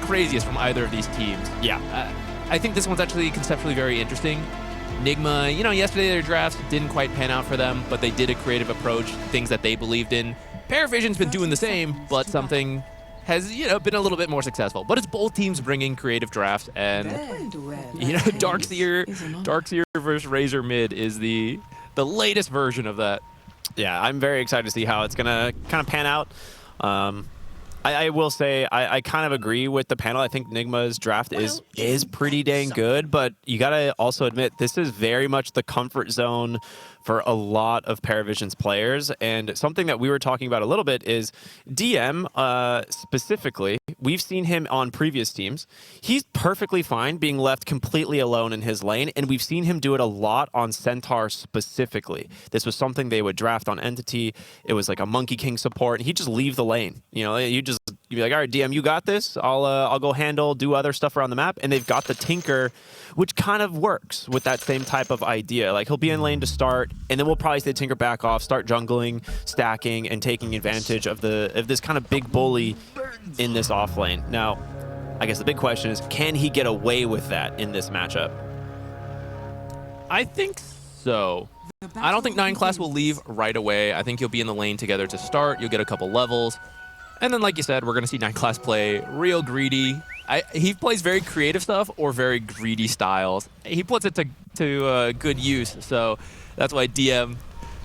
craziest from either of these teams. Yeah. I think this one's actually conceptually very interesting. Nigma, you know, yesterday their drafts didn't quite pan out for them, but they did a creative approach, things that they believed in. PARIVISION's been doing the same, but something has, you know, been a little bit more successful. But it's both teams bringing creative drafts, and, you know, Darkseer versus Razor mid is the latest version of that. Yeah, I'm very excited to see how it's going to kind of pan out. I will say I kind of agree with the panel. I think Nigma's draft is pretty dang good, but you got to also admit this is very much the comfort zone for a lot of PARIVISION's players. And something that we were talking about a little bit is DM specifically. We've seen him on previous teams. He's perfectly fine being left completely alone in his lane, and we've seen him do it a lot on Centaur specifically. This was something they would draft on Entity. It was like a Monkey King support, and he'd just leave the lane. You know, you'd be like, all right, DM, you got this. I'll go do other stuff around the map. And they've got the Tinker, which kind of works with that same type of idea. Like, he'll be in lane to start, and then we'll probably say Tinker back off, start jungling, stacking, and taking advantage of this kind of big bully in this off lane. Now, I guess the big question is, can he get away with that in this matchup? I think so. I don't think 9 class will leave right away. I think you'll be in the lane together to start. You'll get a couple levels. And then, like you said, we're going to see 9 class play real greedy. He plays very creative stuff or very greedy styles. He puts it to good use. So that's why DM,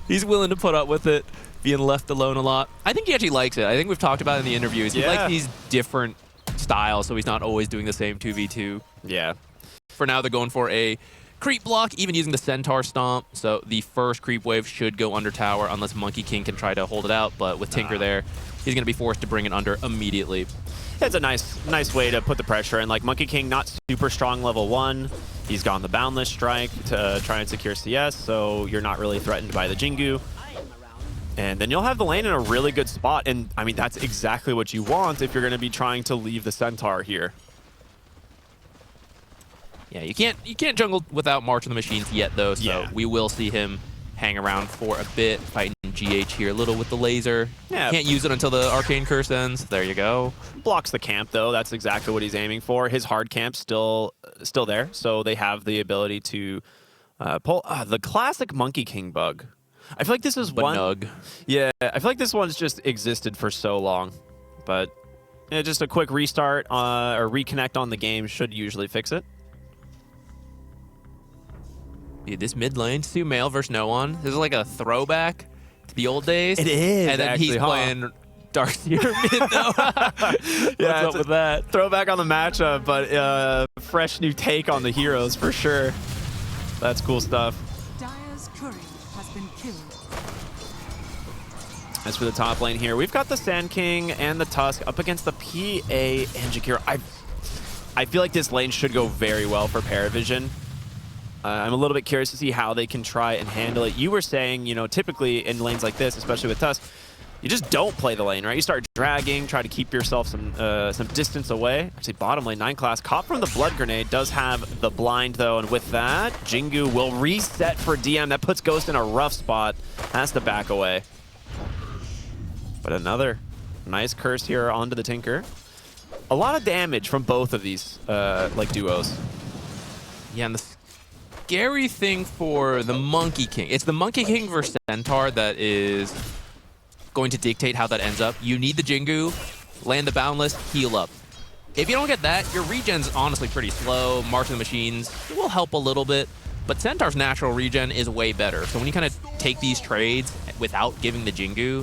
he's willing to put up with it, being left alone a lot. I think he actually likes it. I think we've talked about it in the interviews. He likes these different styles, so he's not always doing the same 2v2. Yeah. For now, they're going for a creep block, even using the Centaur Stomp. So the first creep wave should go under tower unless Monkey King can try to hold it out. But with Tinker there, he's going to be forced to bring it under immediately. It's a nice way to put the pressure in. Like, Monkey King, not super strong level 1. He's gone the Boundless Strike to try and secure CS, so you're not really threatened by the Jingu. And then you'll have the lane in a really good spot. And, I mean, that's exactly what you want if you're going to be trying to leave the Centaur here. Yeah, you can't jungle without March of the Machines yet, though, so we will see him hang around for a bit, fighting GH here a little with the laser. Yeah. Can't use it until the Arcane Curse ends. There you go. Blocks the camp, though. That's exactly what he's aiming for. His hard camp's still there, so they have the ability to pull the classic Monkey King bug. I feel like this is one. Yeah, I feel like this one's just existed for so long, but just a quick restart or reconnect on the game should usually fix it. Dude, this mid lane, Sumail versus no one. This is like a throwback to the old days. It is. And then actually, he's playing Darkseer mid. Yeah, what's up with that? Throwback on the matchup, but fresh new take on the heroes for sure. That's cool stuff. Dire's courier has been killed. As for the top lane here, we've got the Sand King and the Tusk up against the PA and Jakiro. I feel like this lane should go very well for PARIVISION. I'm a little bit curious to see how they can try and handle it. You were saying, you know, typically in lanes like this, especially with Tusk, you just don't play the lane, right? You start dragging, try to keep yourself some distance away. Actually, bottom lane, 9 class, caught from the Blood Grenade, does have the blind though, and with that, Jingu will reset for DM. That puts Ghost in a rough spot, has to back away. But another nice curse here onto the Tinker. A lot of damage from both of these like duos. Yeah, and the scary thing for the Monkey King, it's the Monkey King versus Centaur that is going to dictate how that ends up. You need the Jingu, land the Boundless, heal up. If you don't get that, your regen's honestly pretty slow. March of the Machines will help a little bit, but Centaur's natural regen is way better. So when you kind of take these trades without giving the Jingu,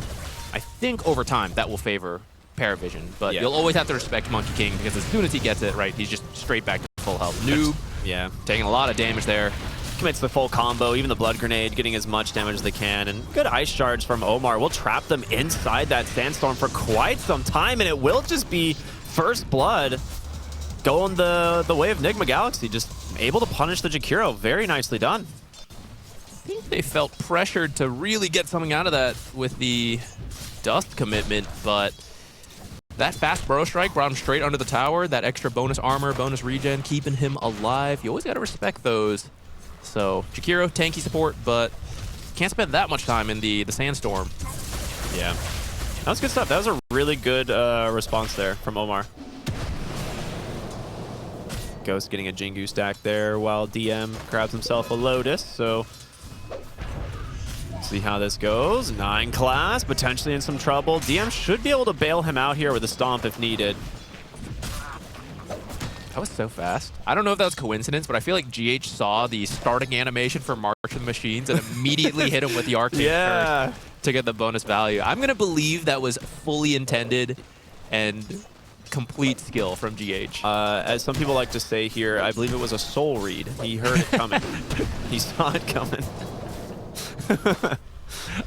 I think over time that will favor PARIVISION. But you'll always have to respect Monkey King because as soon as he gets it right, he's just straight back to full health. Noob. Yeah. Taking a lot of damage there. Commits the full combo, even the Blood Grenade, getting as much damage as they can. And good Ice Shards from Omar will trap them inside that Sandstorm for quite some time, and it will just be first blood going the way of Nigma Galaxy, just able to punish the Jakiro. Very nicely done. I think they felt pressured to really get something out of that with the Dust commitment, but that fast Burrow Strike brought him straight under the tower. That extra bonus armor, bonus regen, keeping him alive. You always got to respect those. So, Jakiro, tanky support, but can't spend that much time in the Sandstorm. Yeah. That was good stuff. That was a really good response there from Omar. Ghost getting a Jingu stack there while DM grabs himself a Lotus. So see how this goes. 9 class, potentially in some trouble. DM should be able to bail him out here with a stomp if needed. That was so fast. I don't know if that was coincidence, but I feel like GH saw the starting animation for March of the Machines and immediately hit him with the Arcane Curse to get the bonus value. I'm going to believe that was fully intended and complete skill from GH. As some people like to say here, I believe it was a soul read. He heard it coming. He saw it coming.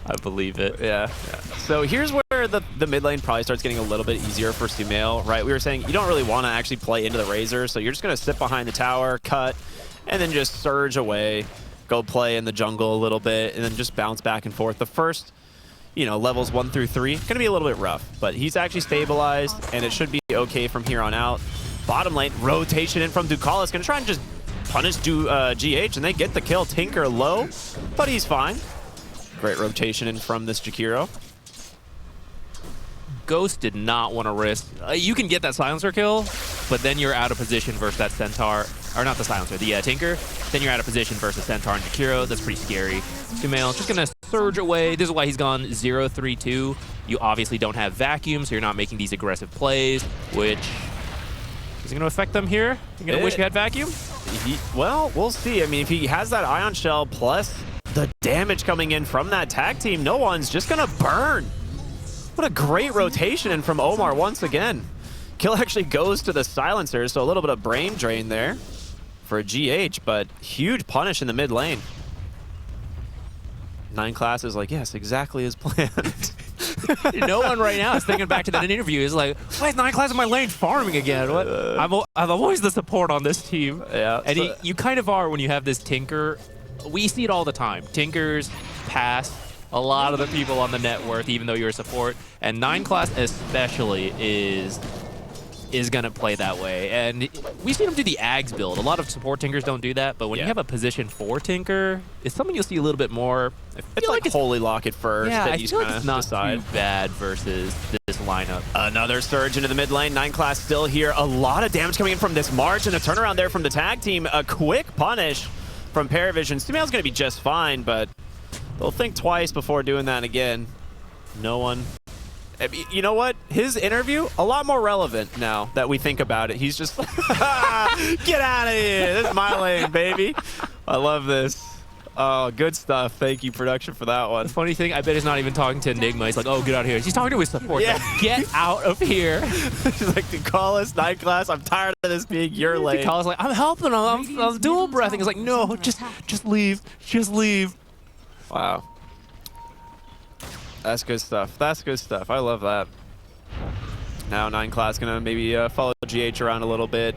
I believe it. Yeah. So here's where the mid lane probably starts getting a little bit easier for Sumail, right? We were saying you don't really want to actually play into the Razor, so you're just going to sit behind the tower, cut, and then just surge away, go play in the jungle a little bit, and then just bounce back and forth. The first, you know, levels 1 through 3, going to be a little bit rough, but he's actually stabilized, and it should be okay from here on out. Bottom lane, rotation in from Ducalis, going to try and just punish GH, and they get the kill. Tinker low, but he's fine. Great rotation in from this Jakiro. Ghost did not want to risk. You can get that silencer kill, but then you're out of position versus that Centaur. Or not the silencer, the Tinker. Then you're out of position versus Centaur and Jakiro. That's pretty scary. Sumail just going to surge away. This is why he's gone 0-3-2. You obviously don't have Vacuum, so you're not making these aggressive plays, which is going to affect them here. You're going to wish you had Vacuum? Well, we'll see. I mean, if he has that Ion Shell plus the damage coming in from that tag team, no one's just going to burn. What a great rotation in from Omar once again. Kill actually goes to the silencer, so a little bit of brain drain there for GH, but huge punish in the mid lane. 9 class is like, yes, exactly as planned. No one right now is thinking back to that interview. Is like, why is 9 class in my lane farming again? What? I'm always the support on this team. Yeah, and so you kind of are when you have this Tinker. We see it all the time. Tinkers pass a lot of the people on the net worth, even though you're a support. And 9 class especially is going to play that way. And we've seen him do the Ags build. A lot of support Tinkers don't do that, but when you have a position 4 Tinker, it's something you'll see a little bit more. It's like Holy Lock at first. Yeah, that I you feel like kinda it's not decide. too bad versus this lineup. Another surge into the mid lane. 9 class still here. A lot of damage coming in from this March, and a turnaround there from the tag team. A quick punish from PARIVISION. Sumail's going to be just fine, but they'll think twice before doing that again. No one. You know what? His interview, a lot more relevant now that we think about it. He's just, get out of here. This is my lane, baby. I love this. Oh, good stuff. Thank you, production, for that one. The funny thing, I bet he's not even talking to Nigma. He's like, oh, get out of here. He's talking to his support. Yeah. Like, get out of here. He's like, Ducalis, 9 class, I'm tired of this being your lane. Ducalis like, I'm helping him. I'm dual breathing. He's like, no, just leave. Just leave. Wow. That's good stuff. That's good stuff. I love that. Now 9 class gonna maybe follow GH around a little bit.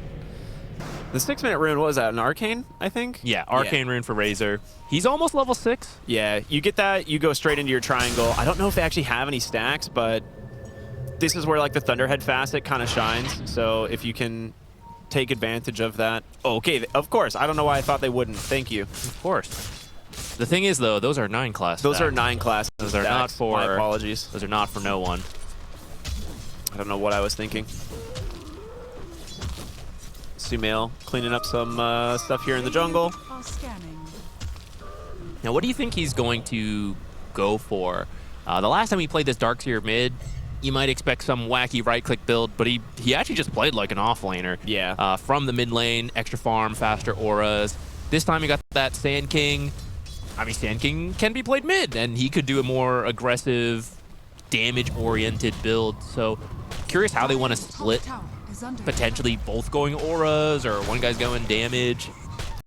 The 6-minute rune, what was that? An Arcane, I think? Yeah, Arcane rune for Razor. He's almost level 6. Yeah, you get that, you go straight into your triangle. I don't know if they actually have any stacks, but this is where like the Thunderhead facet kind of shines. So if you can take advantage of that. Oh, okay, of course. I don't know why I thought they wouldn't. Thank you. Of course. The thing is, though, those are 9 class. Those are 9 class. Those are not for. My apologies. Those are not for no one. I don't know what I was thinking. Sumail cleaning up some stuff here in the jungle. Now, what do you think he's going to go for? The last time he played this Darkseer mid, you might expect some wacky right-click build, but he actually just played like an off-laner. Yeah. From the mid lane, extra farm, faster auras. This time he got that Sand King. I mean, Sand King can be played mid, and he could do a more aggressive, damage-oriented build. So, curious how they want to split. Potentially both going auras, or one guy's going damage.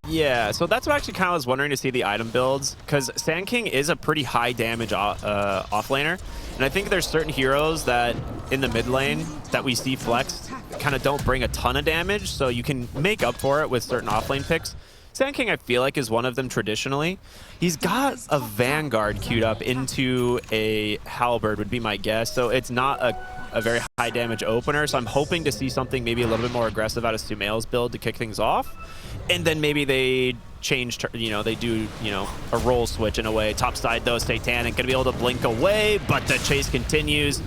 Yeah, so that's what I actually kind of was wondering to see the item builds, because Sand King is a pretty high damage offlaner, and I think there's certain heroes that in the mid lane that we see flexed kind of don't bring a ton of damage, so you can make up for it with certain offlane picks. Sand King, I feel like, is one of them traditionally. He's got a Vanguard queued up into a Halberd, would be my guess, so it's not a very high damage opener, so I'm hoping to see something maybe a little bit more aggressive out of Sumail's build to kick things off. And then maybe they change, they do, a role switch in a way. Top side, though, Satanic going to be able to blink away, but the chase continues.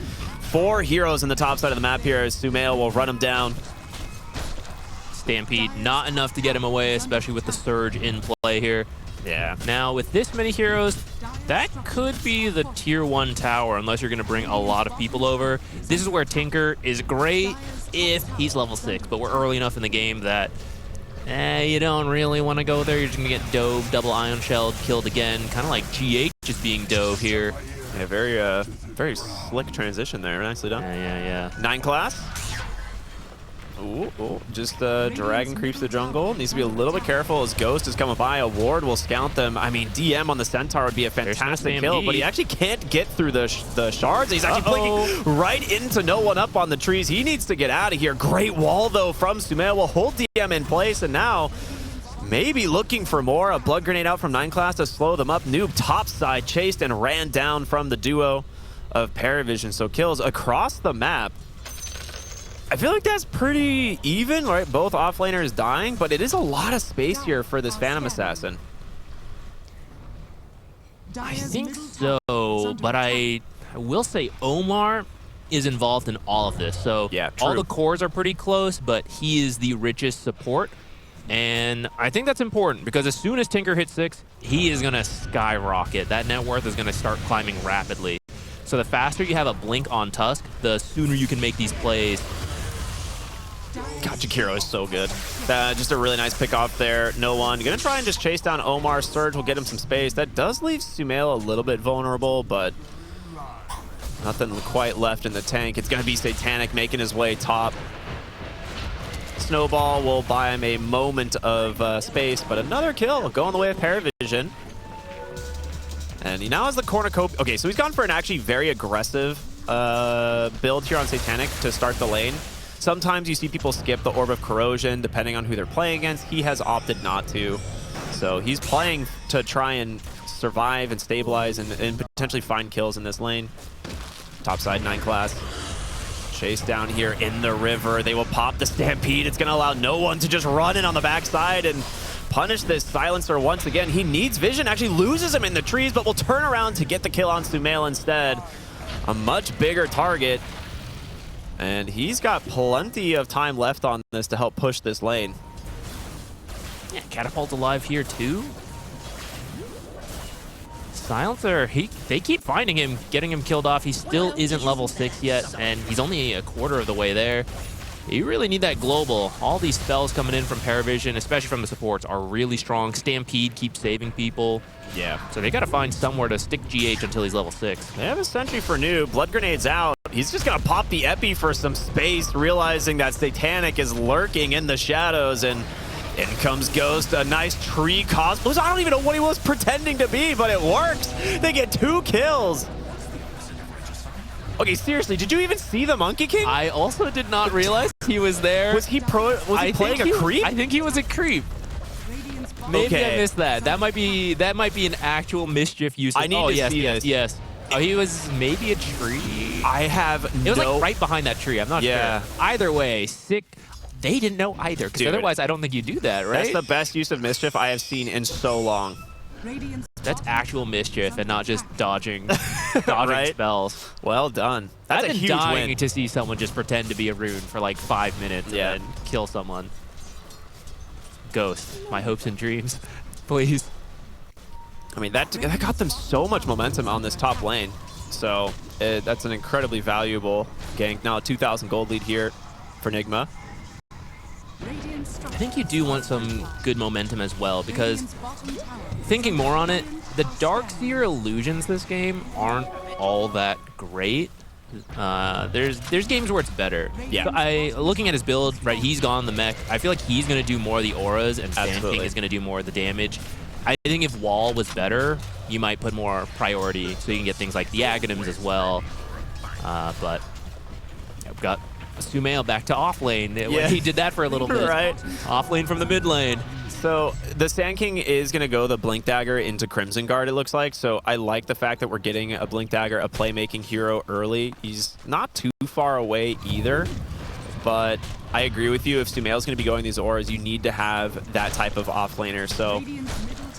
4 heroes in the top side of the map here as Sumail will run him down. Stampede, not enough to get him away, especially with the Surge in play here. Yeah. Now, with this many heroes, that could be the tier 1 tower, unless you're going to bring a lot of people over. This is where Tinker is great if he's level 6, but we're early enough in the game that you don't really want to go there. You're just going to get dove, double ion shelled, killed again, kind of like GH is being dove here. Yeah, very slick transition there. Nicely done. Yeah. 9 class. Ooh. Just Dragon creeps the jungle. Needs to be a little bit careful as Ghost is coming by. A ward will scout them. I mean, DM on the Centaur would be a fantastic kill, but he actually can't get through the shards. He's actually blinking right into no one up on the trees. He needs to get out of here. Great wall, though, from Sumail. Will hold DM in place, and now maybe looking for more. A blood grenade out from 9 class to slow them up. Noob topside chased and ran down from the duo of PARIVISION. So kills across the map. I feel like that's pretty even, right? Both offlaners dying, but it is a lot of space here for this Phantom Assassin. I think so, but I will say Omar is involved in all of this. So yeah, all the cores are pretty close, but he is the richest support. And I think that's important because as soon as Tinker hits 6, he is going to skyrocket. That net worth is going to start climbing rapidly. So the faster you have a blink on Tusk, the sooner you can make these plays. God, Jakiro is so good. Just a really nice pick off there. No one. Gonna try and just chase down Omar. Surge will get him some space. That does leave Sumail a little bit vulnerable, but nothing quite left in the tank. It's gonna be Satanic making his way top. Snowball will buy him a moment of space, but another kill going the way of PARIVISION. And he now has the cornucopia. Okay, so he's gone for an actually very aggressive build here on Satanic to start the lane. Sometimes you see people skip the Orb of Corrosion depending on who they're playing against. He has opted not to. So he's playing to try and survive and stabilize and potentially find kills in this lane. Topside 9 class. Chase down here in the river. They will pop the Stampede. It's going to allow no one to just run in on the backside and punish this Silencer once again. He needs vision, actually loses him in the trees, but will turn around to get the kill on Sumail instead. A much bigger target. And he's got plenty of time left on this to help push this lane. Yeah, Catapult's alive here too. Silencer, they keep finding him, getting him killed off. He still isn't level 6 yet, and he's only a quarter of the way there. You really need that global. All these spells coming in from PARIVISION, especially from the supports, are really strong. Stampede keeps saving people. Yeah. So they got to find somewhere to stick GH until he's level 6. They have a sentry for Noob. Blood grenade's out. He's just going to pop the Epi for some space, realizing that Satanic is lurking in the shadows, and in comes Ghost. A nice tree cosplay. I don't even know what he was pretending to be, but it works. They get 2 kills. Okay, seriously, did you even see the Monkey King? I also did not realize he was there. Was he playing a creep? I think he was a creep. Maybe I missed that. That might be an actual mischief use. I need to see this. Yes. Oh, he was maybe a tree. I have It was like right behind that tree. I'm not sure. Either way, sick. They didn't know either, because otherwise I don't think you do that, right? That's the best use of mischief I have seen in so long. That's actual mischief and not just dodging spells. Well done. That's I've a been huge dying win. to see someone just pretend to be a rune for like 5 minutes and kill someone. Ghost, my hopes and dreams, please. I mean, that got them so much momentum on this top lane. So that's an incredibly valuable gank. Now a 2,000 gold lead here for Nigma. I think you do want some good momentum as well, because thinking more on it, the Darkseer illusions this game aren't all that great. There's games where it's better. Yeah. So looking at his build, right, he's gone the mech. I feel like he's going to do more of the auras, and Sand King is going to do more of the damage. I think if Wall was better, you might put more priority, so you can get things like the Aghanims as well. But we've got Sumail back to off lane. Yeah. He did that for a little bit. Right. Off lane from the mid lane. So the Sand King is going to go the Blink Dagger into Crimson Guard, it looks like. So I like the fact that we're getting a Blink Dagger, a playmaking hero early. He's not too far away either. But I agree with you. If Sumail's going to be going these auras, you need to have that type of offlaner. So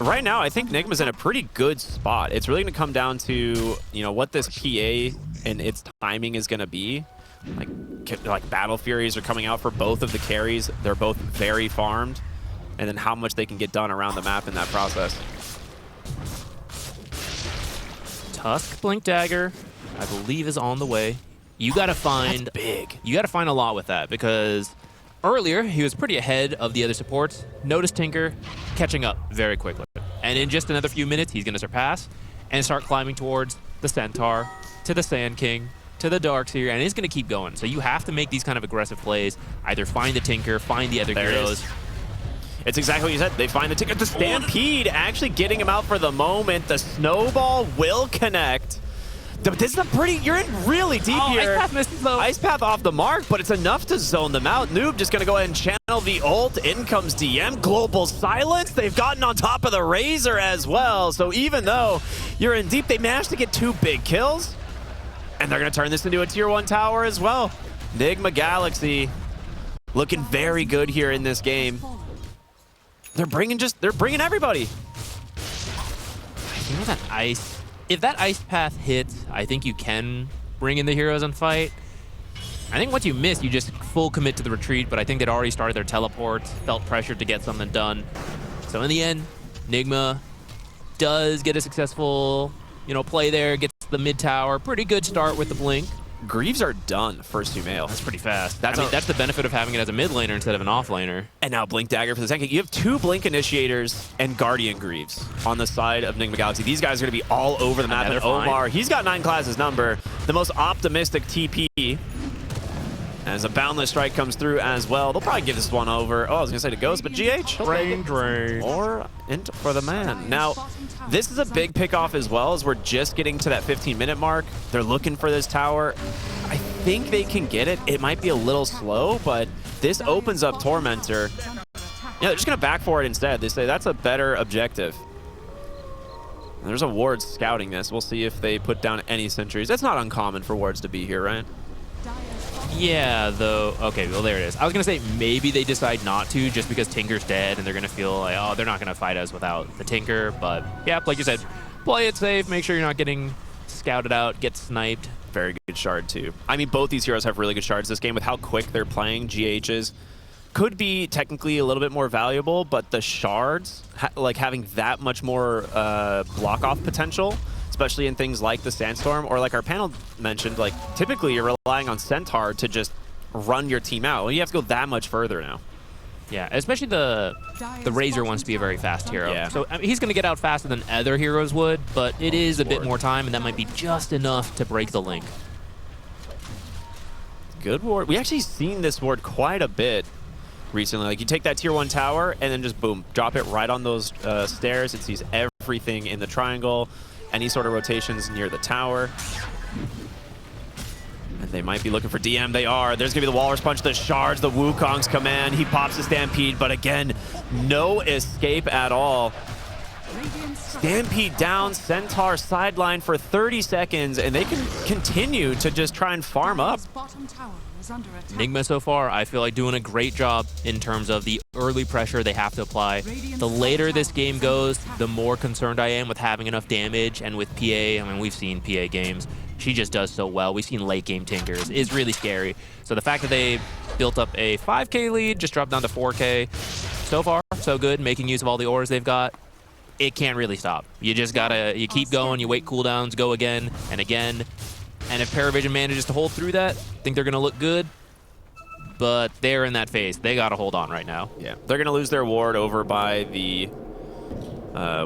right now, I think Nigma's in a pretty good spot. It's really going to come down to, what this PA and its timing is going to be. Like Battle Furies are coming out for both of the carries. They're both very farmed. And then how much they can get done around the map in that process. Tusk Blink Dagger, I believe, is on the way. You gotta find big. You gotta find a lot with that, because earlier he was pretty ahead of the other supports. Notice Tinker catching up very quickly. And in just another few minutes, he's gonna surpass and start climbing towards the Centaur, to the Sand King, to the Darkseer, and he's gonna keep going. So you have to make these kind of aggressive plays. Either find the Tinker, find the other heroes. It's exactly what you said. They find the Tinker. The Stampede actually getting him out for the moment. The Snowball will connect. This is a pretty, you're in really deep here. Ice Path misses though. Ice Path off the mark, but it's enough to zone them out. Noob just gonna go ahead and channel the ult. In comes DM. Global Silence. They've gotten on top of the Razor as well. So even though you're in deep, they managed to get 2 big kills. And they're gonna turn this into a tier 1 tower as well. Nigma Galaxy looking very good here in this game. They're bringing everybody. You know that ice, if that Ice Path hits, I think you can bring in the heroes and fight. I think once you miss, you just full commit to the retreat, but I think they'd already started their teleports, felt pressured to get something done. So in the end, Nigma does get a successful, play there, gets the mid tower. Pretty good start with the blink. Greaves are done first Sumail. That's pretty fast. That's the benefit of having it as a mid laner instead of an off laner. And now Blink Dagger for the second. You have 2 Blink Initiators and Guardian Greaves on the side of Nigma Galaxy. These guys are going to be all over the map. And Omar, he's got 9 classes number. The most optimistic TP. As a Boundless Strike comes through as well. They'll probably give this one over. Oh, I was going to say to Ghost, but GH. Brain drain. Or for the man. Now, this is a big pick-off as well, as we're just getting to that 15-minute mark. They're looking for this tower. I think they can get it. It might be a little slow, but this opens up Tormentor. Yeah, they're just going to back for it instead. They say that's a better objective. And there's a Ward scouting this. We'll see if they put down any sentries. It's not uncommon for Wards to be here, right? Yeah, though. Okay, well, there it is. I was going to say maybe they decide not to just because Tinker's dead and they're going to feel like, oh, they're not going to fight us without the Tinker. But yeah, like you said, play it safe. Make sure you're not getting scouted out, get sniped. Very good shard, too. I mean, both these heroes have really good shards this game. With how quick they're playing, GH's could be technically a little bit more valuable, but the shards, like having that much more block-off potential, especially in things like the Sandstorm, or like our panel mentioned, like typically you're relying on Centaur to just run your team out. Well, you have to go that much further now. Yeah, especially the Razor wants to be a very fast hero. Yeah. So I mean, he's going to get out faster than other heroes would, but it is a bit more time, and that might be just enough to break the link. Good ward. We actually seen this ward quite a bit recently. Like you take that tier 1 tower and then just boom, drop it right on those stairs. It sees everything in the triangle. Any sort of rotations near the tower. And they might be looking for DM. They are. There's going to be the Walrus Punch, the shards, the Wukong's command. He pops the Stampede, but again, no escape at all. Stampede down, Centaur sideline for 30 seconds, and they can continue to just try and farm up. Nigma so far, I feel like doing a great job in terms of the early pressure they have to apply. The later this game goes, the more concerned I am with having enough damage, and with PA, I mean, we've seen PA games. She just does so well. We've seen late game Tinkers. It's really scary. So the fact that they built up a 5K lead, just dropped down to 4K, so far, so good, making use of all the ores they've got. It can't really stop. You just gotta, you keep going, you wait cooldowns, go again and again. And if PARIVISION manages to hold through that, I think they're going to look good. But they're in that phase. They got to hold on right now. Yeah, they're going to lose their ward over by the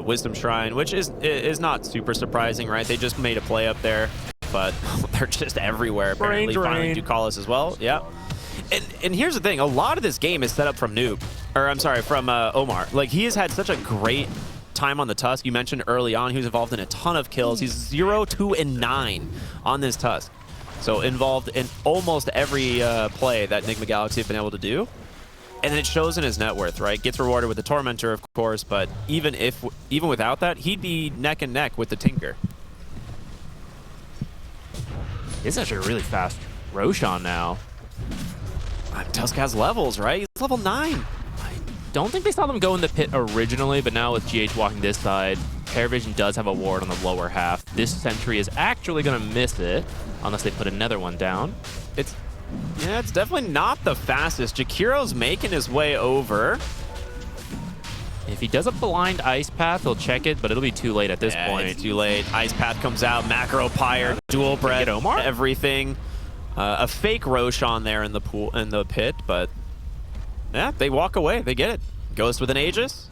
Wisdom Shrine, which is not super surprising, right? They just made a play up there, but they're just everywhere, apparently. Finally, Ducalis as well. Yeah. And here's the thing. A lot of this game is set up from Noob. Or, I'm sorry, from Omar. Like, he has had such a great time on the Tusk. You mentioned early on he was involved in a ton of kills. He's 0, 2, and 9 on this Tusk. So involved in almost every play that Nigma Galaxy have been able to do. And it shows in his net worth, right? Gets rewarded with the Tormentor, of course, but even without that, he'd be neck and neck with the Tinker. It's actually really fast Roshan now. Tusk has levels, right? He's level 9. Don't think they saw them go in the pit originally, but now with GH walking this side, PARIVISION does have a ward on the lower half. This sentry is actually going to miss it, unless they put another one down. Yeah, it's definitely not the fastest. Jakiro's making his way over. If he does a blind ice path, he'll check it, but it'll be too late at this point. It's too late. Ice path comes out. Macro Pyre, dual bread, Get Omar? everything. A fake Roshan there in the pool, in the pit, but yeah, they walk away. They get it. Ghost with an Aegis.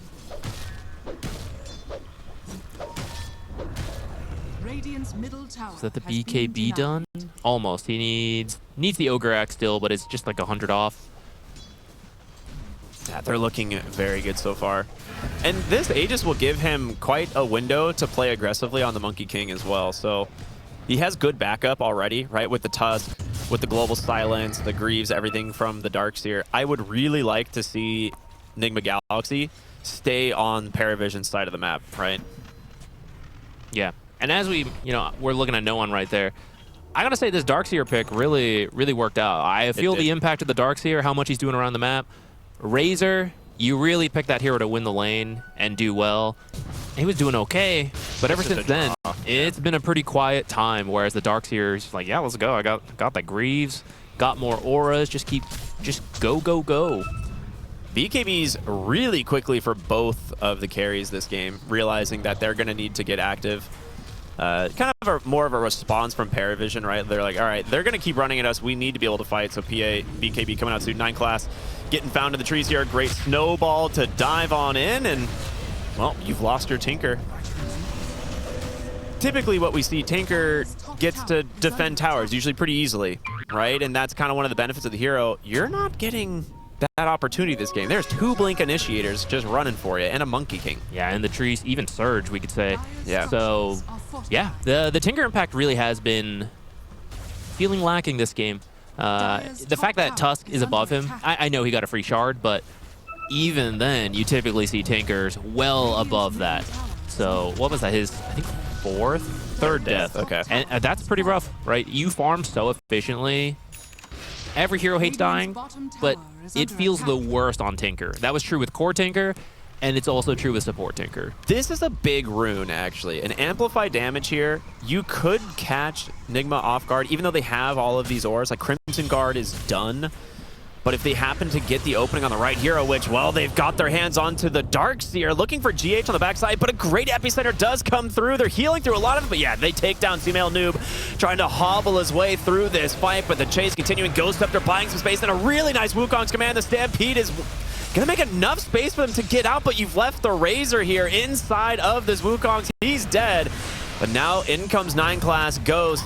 Radiant's middle tower Is that the has been BKB denied. done? Almost. He needs the Ogre Axe still, but it's just like 100 off. Yeah, they're looking very good so far. And this Aegis will give him quite a window to play aggressively on the Monkey King as well. So he has good backup already, right? With the Tusk, with the Global Silence, the Greaves, everything from the Darkseer. I would really like to see Nigma Galaxy stay on PARIVISION's side of the map, right? Yeah. And as we're looking at no one right there. I gotta say this Darkseer pick really worked out. I feel the impact of the Darkseer, how much he's doing around the map. Razor, you really picked that hero to win the lane and do well. He was doing okay, but ever since then, it's been a pretty quiet time. Whereas the Darkseer is like, yeah, let's go. I got that Greaves, got more auras. Just go. BKB's really quickly for both of the carries this game, realizing that they're going to need to get active. Kind of more of a response from PARIVISION, right? They're like, all right, they're going to keep running at us. We need to be able to fight. So BKB coming out soon. 9 class, getting found in the trees here. Great snowball to dive on in. And, well, you've lost your Tinker. Typically what we see, Tinker gets to defend towers, usually pretty easily, right? And that's kind of one of the benefits of the hero. You're not getting that opportunity this game. There's 2 Blink Initiators just running for you and a Monkey King. Yeah, and the trees, even Surge, we could say. Yeah. So, yeah, the Tinker impact really has been feeling lacking this game. The fact that Tusk is above him, I know he got a free shard, but even then, you typically see Tinkers well above that. So, what was that, his, I think, third death. Okay. And that's pretty rough, right? You farm so efficiently. Every hero hates dying, but it feels the worst on Tinker. That was true with core Tinker, and it's also true with support Tinker. This is a big rune, actually. An amplify damage here, you could catch Nigma off guard, even though they have all of these auras. Like Crimson Guard is done. But if they happen to get the opening on the right hero, which, well, they've got their hands onto the Darkseer, looking for GH on the backside, but a great epicenter does come through. They're healing through a lot of it, but yeah, they take down Female Noob, trying to hobble his way through this fight, but the chase continuing. Ghost Scepter buying some space, and a really nice Wukong's command. The Stampede is gonna make enough space for them to get out, but you've left the Razor here inside of this Wukong. He's dead, but now in comes 9 class Ghost.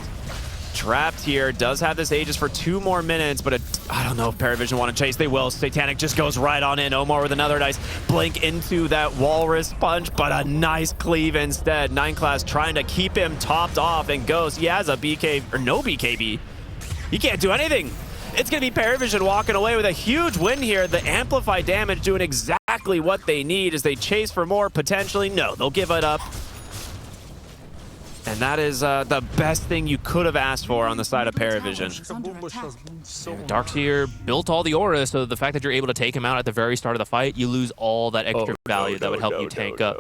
Trapped here, does have this Aegis for 2 more minutes, but I don't know if PARIVISION want to chase. They will. Satanic just goes right on in. Omar with another nice blink into that Walrus Punch, but a nice cleave instead. 9 class trying to keep him topped off, and Ghost, he has a BK, or no BKB. He can't do anything. It's going to be PARIVISION walking away with a huge win here. The amplify damage doing exactly what they need as they chase for more, potentially. No, they'll give it up. And that is the best thing you could have asked for on the side of PARIVISION. Darkseer built all the auras, so the fact that you're able to take him out at the very start of the fight, you lose all that extra value that would help you tank up.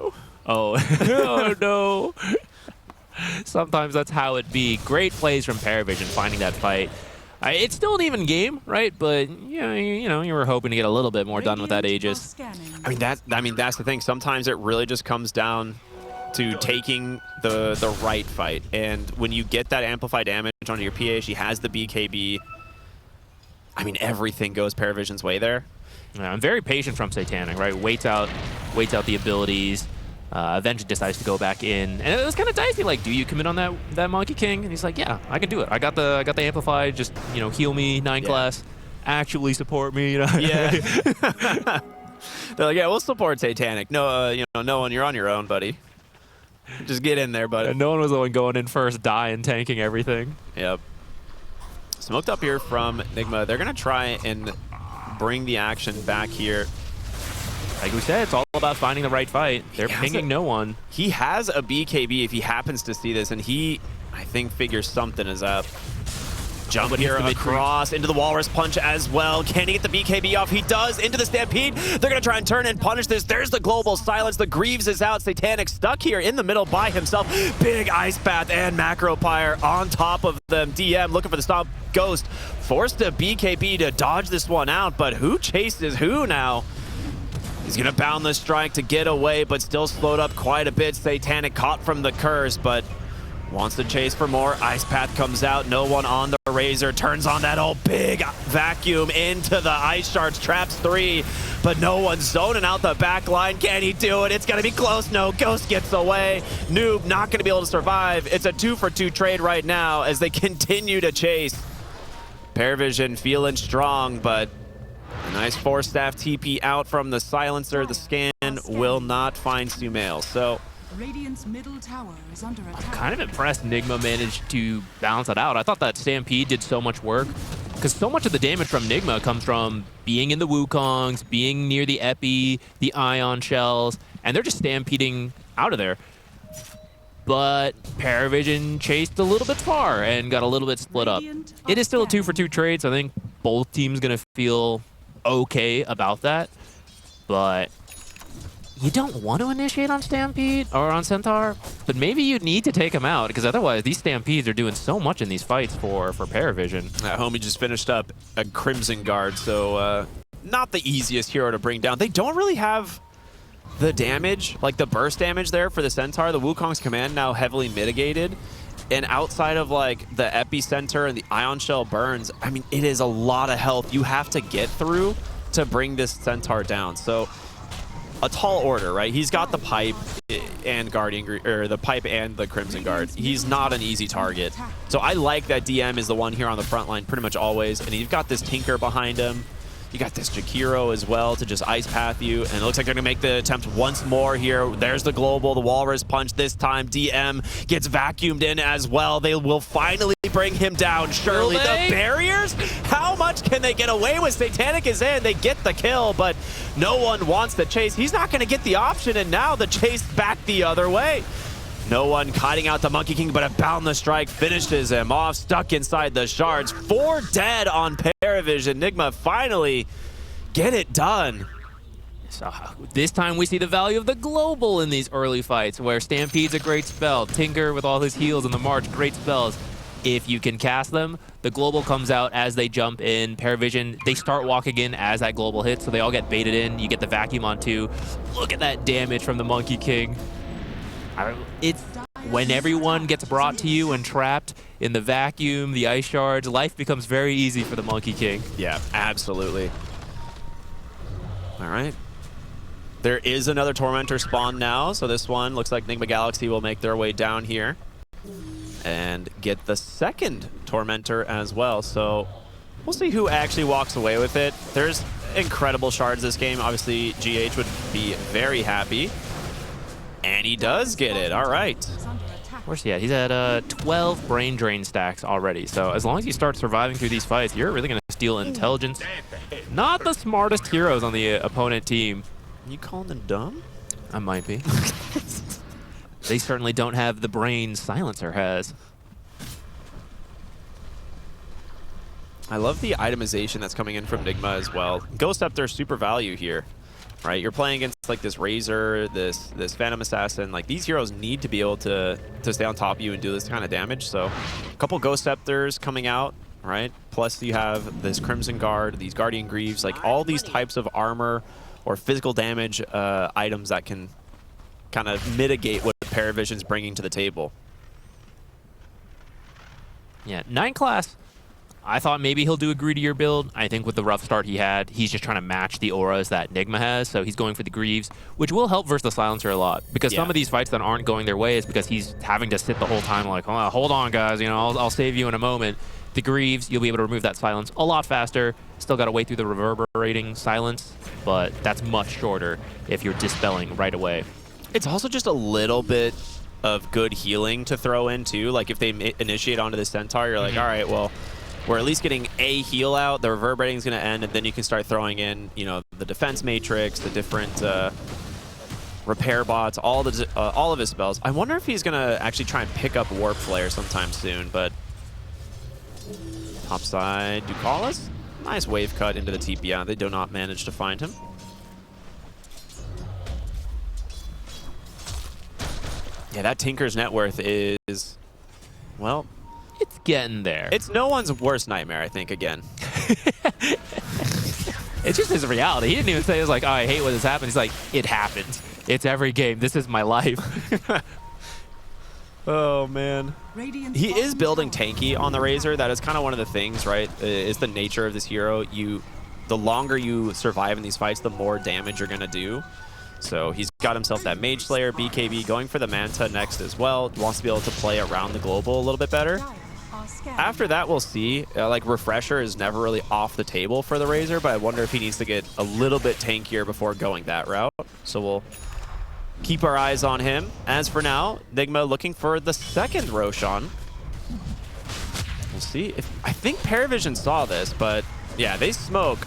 Oh, oh no. Sometimes that's how it be. Great plays from PARIVISION finding that fight. It's still an even game, right? But you know, you were hoping to get a little bit more done with that Aegis. I mean, that's the thing. Sometimes it really just comes down to taking the right fight. And when you get that amplify damage onto your PA, she has the BKB. I mean, everything goes PARIVISION's way there. Yeah, I'm very patient from Satanic, right? Waits out the abilities. Eventually decides to go back in, and it was kind of dicey. Like, do you commit on that Monkey King? And he's like, yeah, I can do it. I got the amplify. Just heal me, 9 class. Actually support me. Yeah. They're like, yeah, we'll support Satanic. No, no one. You're on your own, buddy. Just get in there, buddy. And no one was the one going in first, dying, tanking everything. Yep. Smoked up here from Nigma. They're gonna try and bring the action back here. Like we said, it's all about finding the right fight. They're pinging no one. He has a BKB if he happens to see this, and he, I think, figures something is up. Jump here across into the Walrus Punch as well. Can he get the BKB off? He does. Into the Stampede. They're going to try and turn and punish this. There's the global silence. The Greaves is out. Satanic stuck here in the middle by himself. Big Ice Path and Macro Pyre on top of them. DM looking for the stop. Ghost forced a BKB to dodge this one out, but who chases who now? He's going to bound the strike to get away, but still slowed up quite a bit. Satanic caught from the curse, but wants to chase for more. Ice Path comes out. No one on the Razor. Turns on that old big vacuum into the Ice Shards. Traps 3, but no one's zoning out the back line. Can he do it? It's going to be close. No, Ghost gets away. Noob not going to be able to survive. It's a 2-for-2 trade right now as they continue to chase. PARIVISION feeling strong, but a nice 4-staff TP out from the silencer. The scan will not find Sumail. So Radiant's middle tower is under attack. I'm kind of impressed Nigma managed to balance it out. I thought that Stampede did so much work because so much of the damage from Nigma comes from being in the Wukongs, being near the Epi, the Ion Shells, and they're just stampeding out of there. But PARIVISION chased a little bit far and got a little bit split up. It is still a 2-for-2 trade, so I think both teams going to feel okay about that. But you don't want to initiate on Stampede or on Centaur, but maybe you need to take him out because otherwise these Stampedes are doing so much in these fights for PARIVISION. Homie just finished up a Crimson Guard, so not the easiest hero to bring down. They don't really have the damage, like the burst damage there for the Centaur. The Wukong's command now heavily mitigated. And outside of like the Epicenter and the Ion Shell burns, I mean, it is a lot of health you have to get through to bring this Centaur down. So a tall order, right? He's got the pipe and Guardian, or the pipe and the Crimson Guard. He's not an easy target. So I like that DM is the one here on the front line pretty much always. And you've got this Tinker behind him. You got this Jakiro as well to just Ice Path you. And it looks like they're going to make the attempt once more here. There's the global, the Walrus Punch this time. DM gets vacuumed in as well. They will finally bring him down. Surely the barriers? How much can they get away with? Satanic is in. They get the kill, but no one wants the chase. He's not going to get the option, and now the chase back the other way. No one kiting out the Monkey King, but a Boundless Strike finishes him off, stuck inside the shards. 4 dead on PARIVISION. Nigma finally get it done. So this time we see the value of the global in these early fights, where Stampede's a great spell. Tinker with all his heals in the March, great spells. If you can cast them, the global comes out as they jump in. PARIVISION, they start walking in as that global hits, so they all get baited in. You get the vacuum on 2. Look at that damage from the Monkey King. It's when everyone gets brought to you and trapped in the vacuum, the ice shards, life becomes very easy for the Monkey King. Yeah, absolutely. All right. There is another Tormentor spawn now, so this one looks like Nigma Galaxy will make their way down here and get the second Tormentor as well. So we'll see who actually walks away with it. There's incredible shards this game. Obviously, GH would be very happy. And he does get it. All right. Where's he at? He's at 12 brain drain stacks already. So as long as you start surviving through these fights, you're really going to steal intelligence. Not the smartest heroes on the opponent team. You calling them dumb? I might be. They certainly don't have the brain Silencer has. I love the itemization that's coming in from Nigma as well. Ghost Scepter, super value here. Right, you're playing against like this Razor, this Phantom Assassin. Like these heroes need to be able to stay on top of you and do this kind of damage. So a couple Ghost Scepters coming out, right? Plus you have this Crimson Guard, these Guardian Greaves, like all these types of armor or physical damage items that can kind of mitigate what PARIVISION's bringing to the table. Yeah, 9 class. I thought maybe he'll do a greedier build. I think with the rough start he had, he's just trying to match the auras that Nigma has, so he's going for the Greaves, which will help versus the Silencer a lot. Because some of these fights that aren't going their way is because he's having to sit the whole time like, oh, hold on, guys, you know, I'll save you in a moment. The Greaves, you'll be able to remove that silence a lot faster. Still got to wait through the reverberating silence, but that's much shorter if you're dispelling right away. It's also just a little bit of good healing to throw in, too. Like, if they initiate onto the Centaur, you're like, all right, well, we're at least getting a heal out. The reverberating is going to end, and then you can start throwing in, you know, the defense matrix, the different repair bots, all of his spells. I wonder if he's going to actually try and pick up Warp Flare sometime soon, but Top side, Ducalis. Nice wave cut into the TP. Yeah, they do not manage to find him. Yeah, that Tinker's net worth is, well, it's getting there. It's no one's worst nightmare, I think, again. It's just his reality. He didn't even say, it was like, oh, I hate when this happens. He's like, it happens. It's every game. This is my life. Oh, man. He is building tanky on the Razor. That is kind of one of the things, right? Is the nature of this hero. The longer you survive in these fights, the more damage you're going to do. So he's got himself that Mage Slayer, BKB, going for the Manta next as well. Wants to be able to play around the global a little bit better. After that, we'll see. Like, Refresher is never really off the table for the Razor, but I wonder if he needs to get a little bit tankier before going that route. So we'll keep our eyes on him. As for now, Nigma looking for the second Roshan. We'll see. I think PARIVISION saw this, but yeah, they smoke.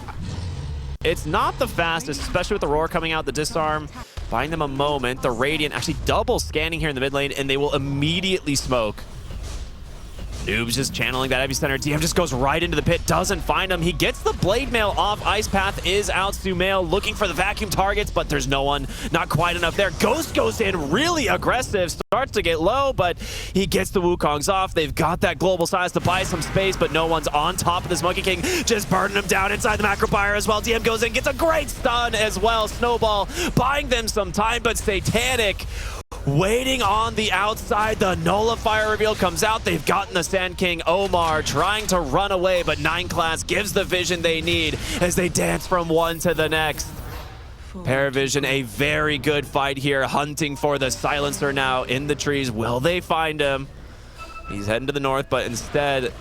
It's not the fastest, especially with the Roar coming out, the Disarm, buying them a moment. The Radiant actually double scanning here in the mid lane, and they will immediately smoke. Noob's just channeling that epicenter. DM just goes right into the pit, doesn't find him. He gets the Blade Mail off. Ice Path is out. Sumail looking for the vacuum targets, but there's no one. Not quite enough there. Ghost goes in really aggressive. Starts to get low, but he gets the Wukongs off. They've got that global size to buy some space, but no one's on top of this Monkey King. Just burning him down inside the Macro Pyre as well. DM goes in, gets a great stun as well. Snowball buying them some time, but Satanic waiting on the outside. The Nullifier reveal comes out. They've gotten the Sand King. Omar trying to run away, but 9 class gives the vision they need as they dance from one to the next. PARIVISION, a very good fight here, hunting for the Silencer now in the trees. Will they find him? He's heading to the north, but instead,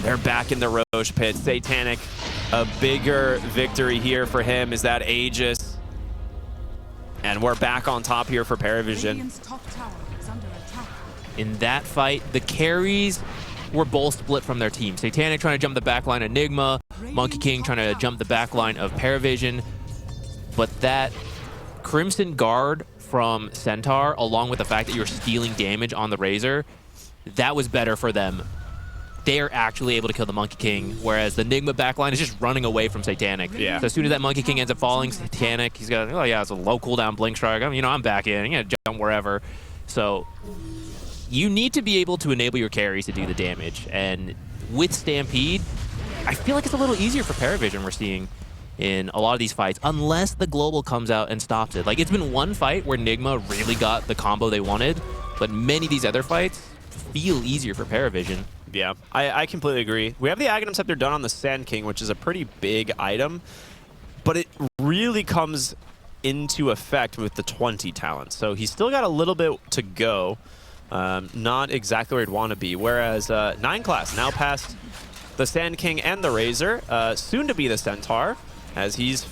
they're back in the Roche pit. Satanic, a bigger victory here for him is that Aegis. And we're back on top here for PARIVISION. In that fight, the carries were both split from their team. Satanic trying to jump the backline of Nigma, Monkey King trying to jump the backline of PARIVISION. But that Crimson Guard from Centaur, along with the fact that you're stealing damage on the Razor, that was better for them. They are actually able to kill the Monkey King, whereas the Nigma backline is just running away from Satanic. Yeah. So as soon as that Monkey King ends up falling, Satanic, he's got, oh yeah, it's a low cooldown Blink Strike. I'm back in. I'm going to jump wherever. So you need to be able to enable your carries to do the damage. And with Stampede, I feel like it's a little easier for PARIVISION we're seeing in a lot of these fights, unless the global comes out and stops it. Like, it's been one fight where Nigma really got the combo they wanted, but many of these other fights feel easier for PARIVISION. Yeah, I completely agree. We have the Aghanim Scepter done on the Sand King, which is a pretty big item, but it really comes into effect with the 20 talent. So he's still got a little bit to go. Not exactly where he'd want to be. Whereas 9 class now past the Sand King and the Razor, soon to be the Centaur, as he's,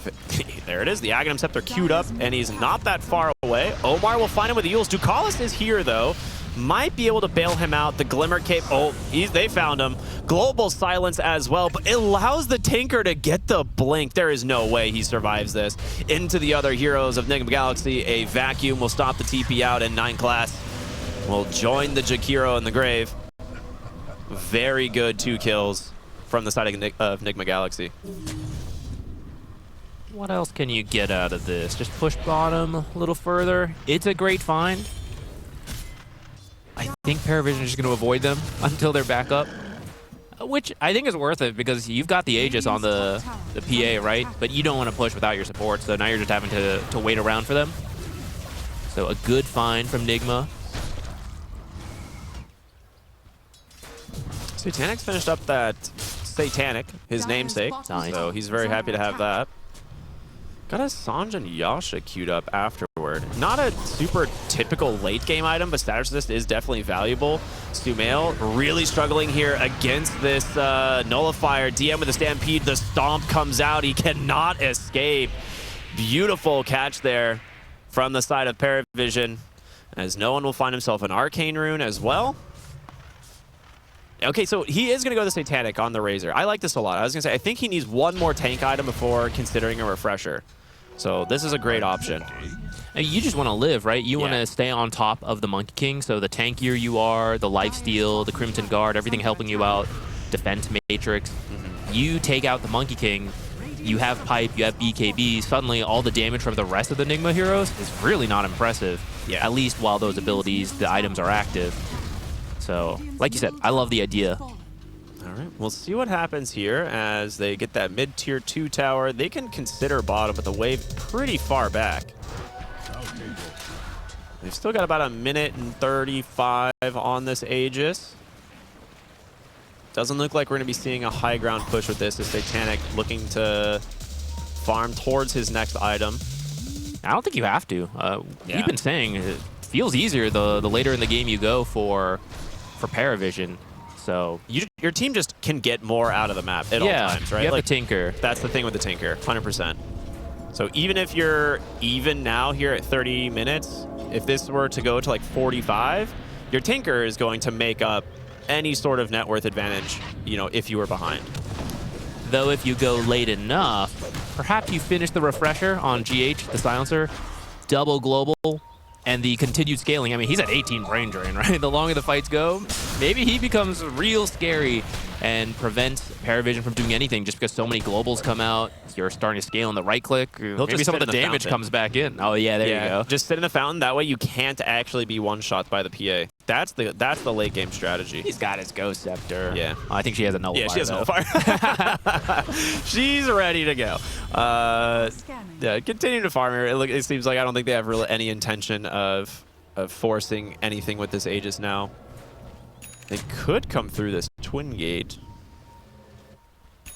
there it is, the Aghanim Scepter queued up, and he's not that far away. Omar will find him with the Euls. Ducalis is here, though. Might be able to bail him out. The Glimmer Cape, they found him. Global Silence as well, but it allows the Tinker to get the Blink. There is no way he survives this. Into the other heroes of Nigma Galaxy, a Vacuum will stop the TP out, and 9 class will join the Jakiro in the grave. Very good 2 kills from the side of Nigma Galaxy. What else can you get out of this? Just push bottom a little further. It's a great find. I think PARIVISION is just going to avoid them until they're back up, which I think is worth it because you've got the Aegis on the PA, right? But you don't want to push without your support, so now you're just having to wait around for them. So a good find from Nigma. Satanic's finished up that Satanic, his namesake, Nice. so he's very happy to have that. Got a Sanj and Yasha queued up afterward. Not a super typical late game item, but status resist is definitely valuable. Sumail really struggling here against this Nullifier. DM with a Stampede, the Stomp comes out. He cannot escape. Beautiful catch there from the side of PARIVISION, as no one will find himself an Arcane Rune as well. Okay, so he is going to go the Satanic on the Razor. I like this a lot. I was going to say, I think he needs one more tank item before considering a Refresher. So this is a great option. And you just want to live, right? You want to stay on top of the Monkey King, so the tankier you are, the lifesteal, the Crimson Guard, everything helping you out. defense matrix. You take out the Monkey King, you have Pipe, you have BKB, suddenly all the damage from the rest of the Nigma heroes is really not impressive. Yeah. At least while those abilities, the items are active. So, like you said, I love the idea. All right, we'll see what happens here as they get that mid-tier 2 tower. They can consider bottom, but the wave pretty far back. They've still got about 1:35 on this Aegis. Doesn't look like we're going to be seeing a high ground push with this. As Satanic looking to farm towards his next item. I don't think you have to. We've been saying it feels easier the later in the game you go for PARIVISION. So Your team just can get more out of the map at all times, right? You have like the Tinker. That's the thing with the Tinker, 100%. So even if you're even now here at 30 minutes, if this were to go to like 45, your Tinker is going to make up any sort of net worth advantage, you know, if you were behind. Though if you go late enough, perhaps you finish the refresher on GH, the silencer, double global, and the continued scaling. I mean, he's at 18 brain drain, right? The longer the fights go, maybe he becomes real scary and prevents PARIVISION from doing anything just because so many globals come out. You're starting to scale on the right click. Maybe some of the damage comes back in. Oh, yeah, there you go. Just sit in the fountain. That way you can't actually be one-shot by the PA. That's the late game strategy. He's got his Ghost Scepter. Yeah. I think she has a Nullifier. Yeah, she has a Nullifier. She's ready to go. Yeah, continue to farm here. It seems like I don't think they have really any intention of forcing anything with this Aegis now. They could come through this Twin Gate.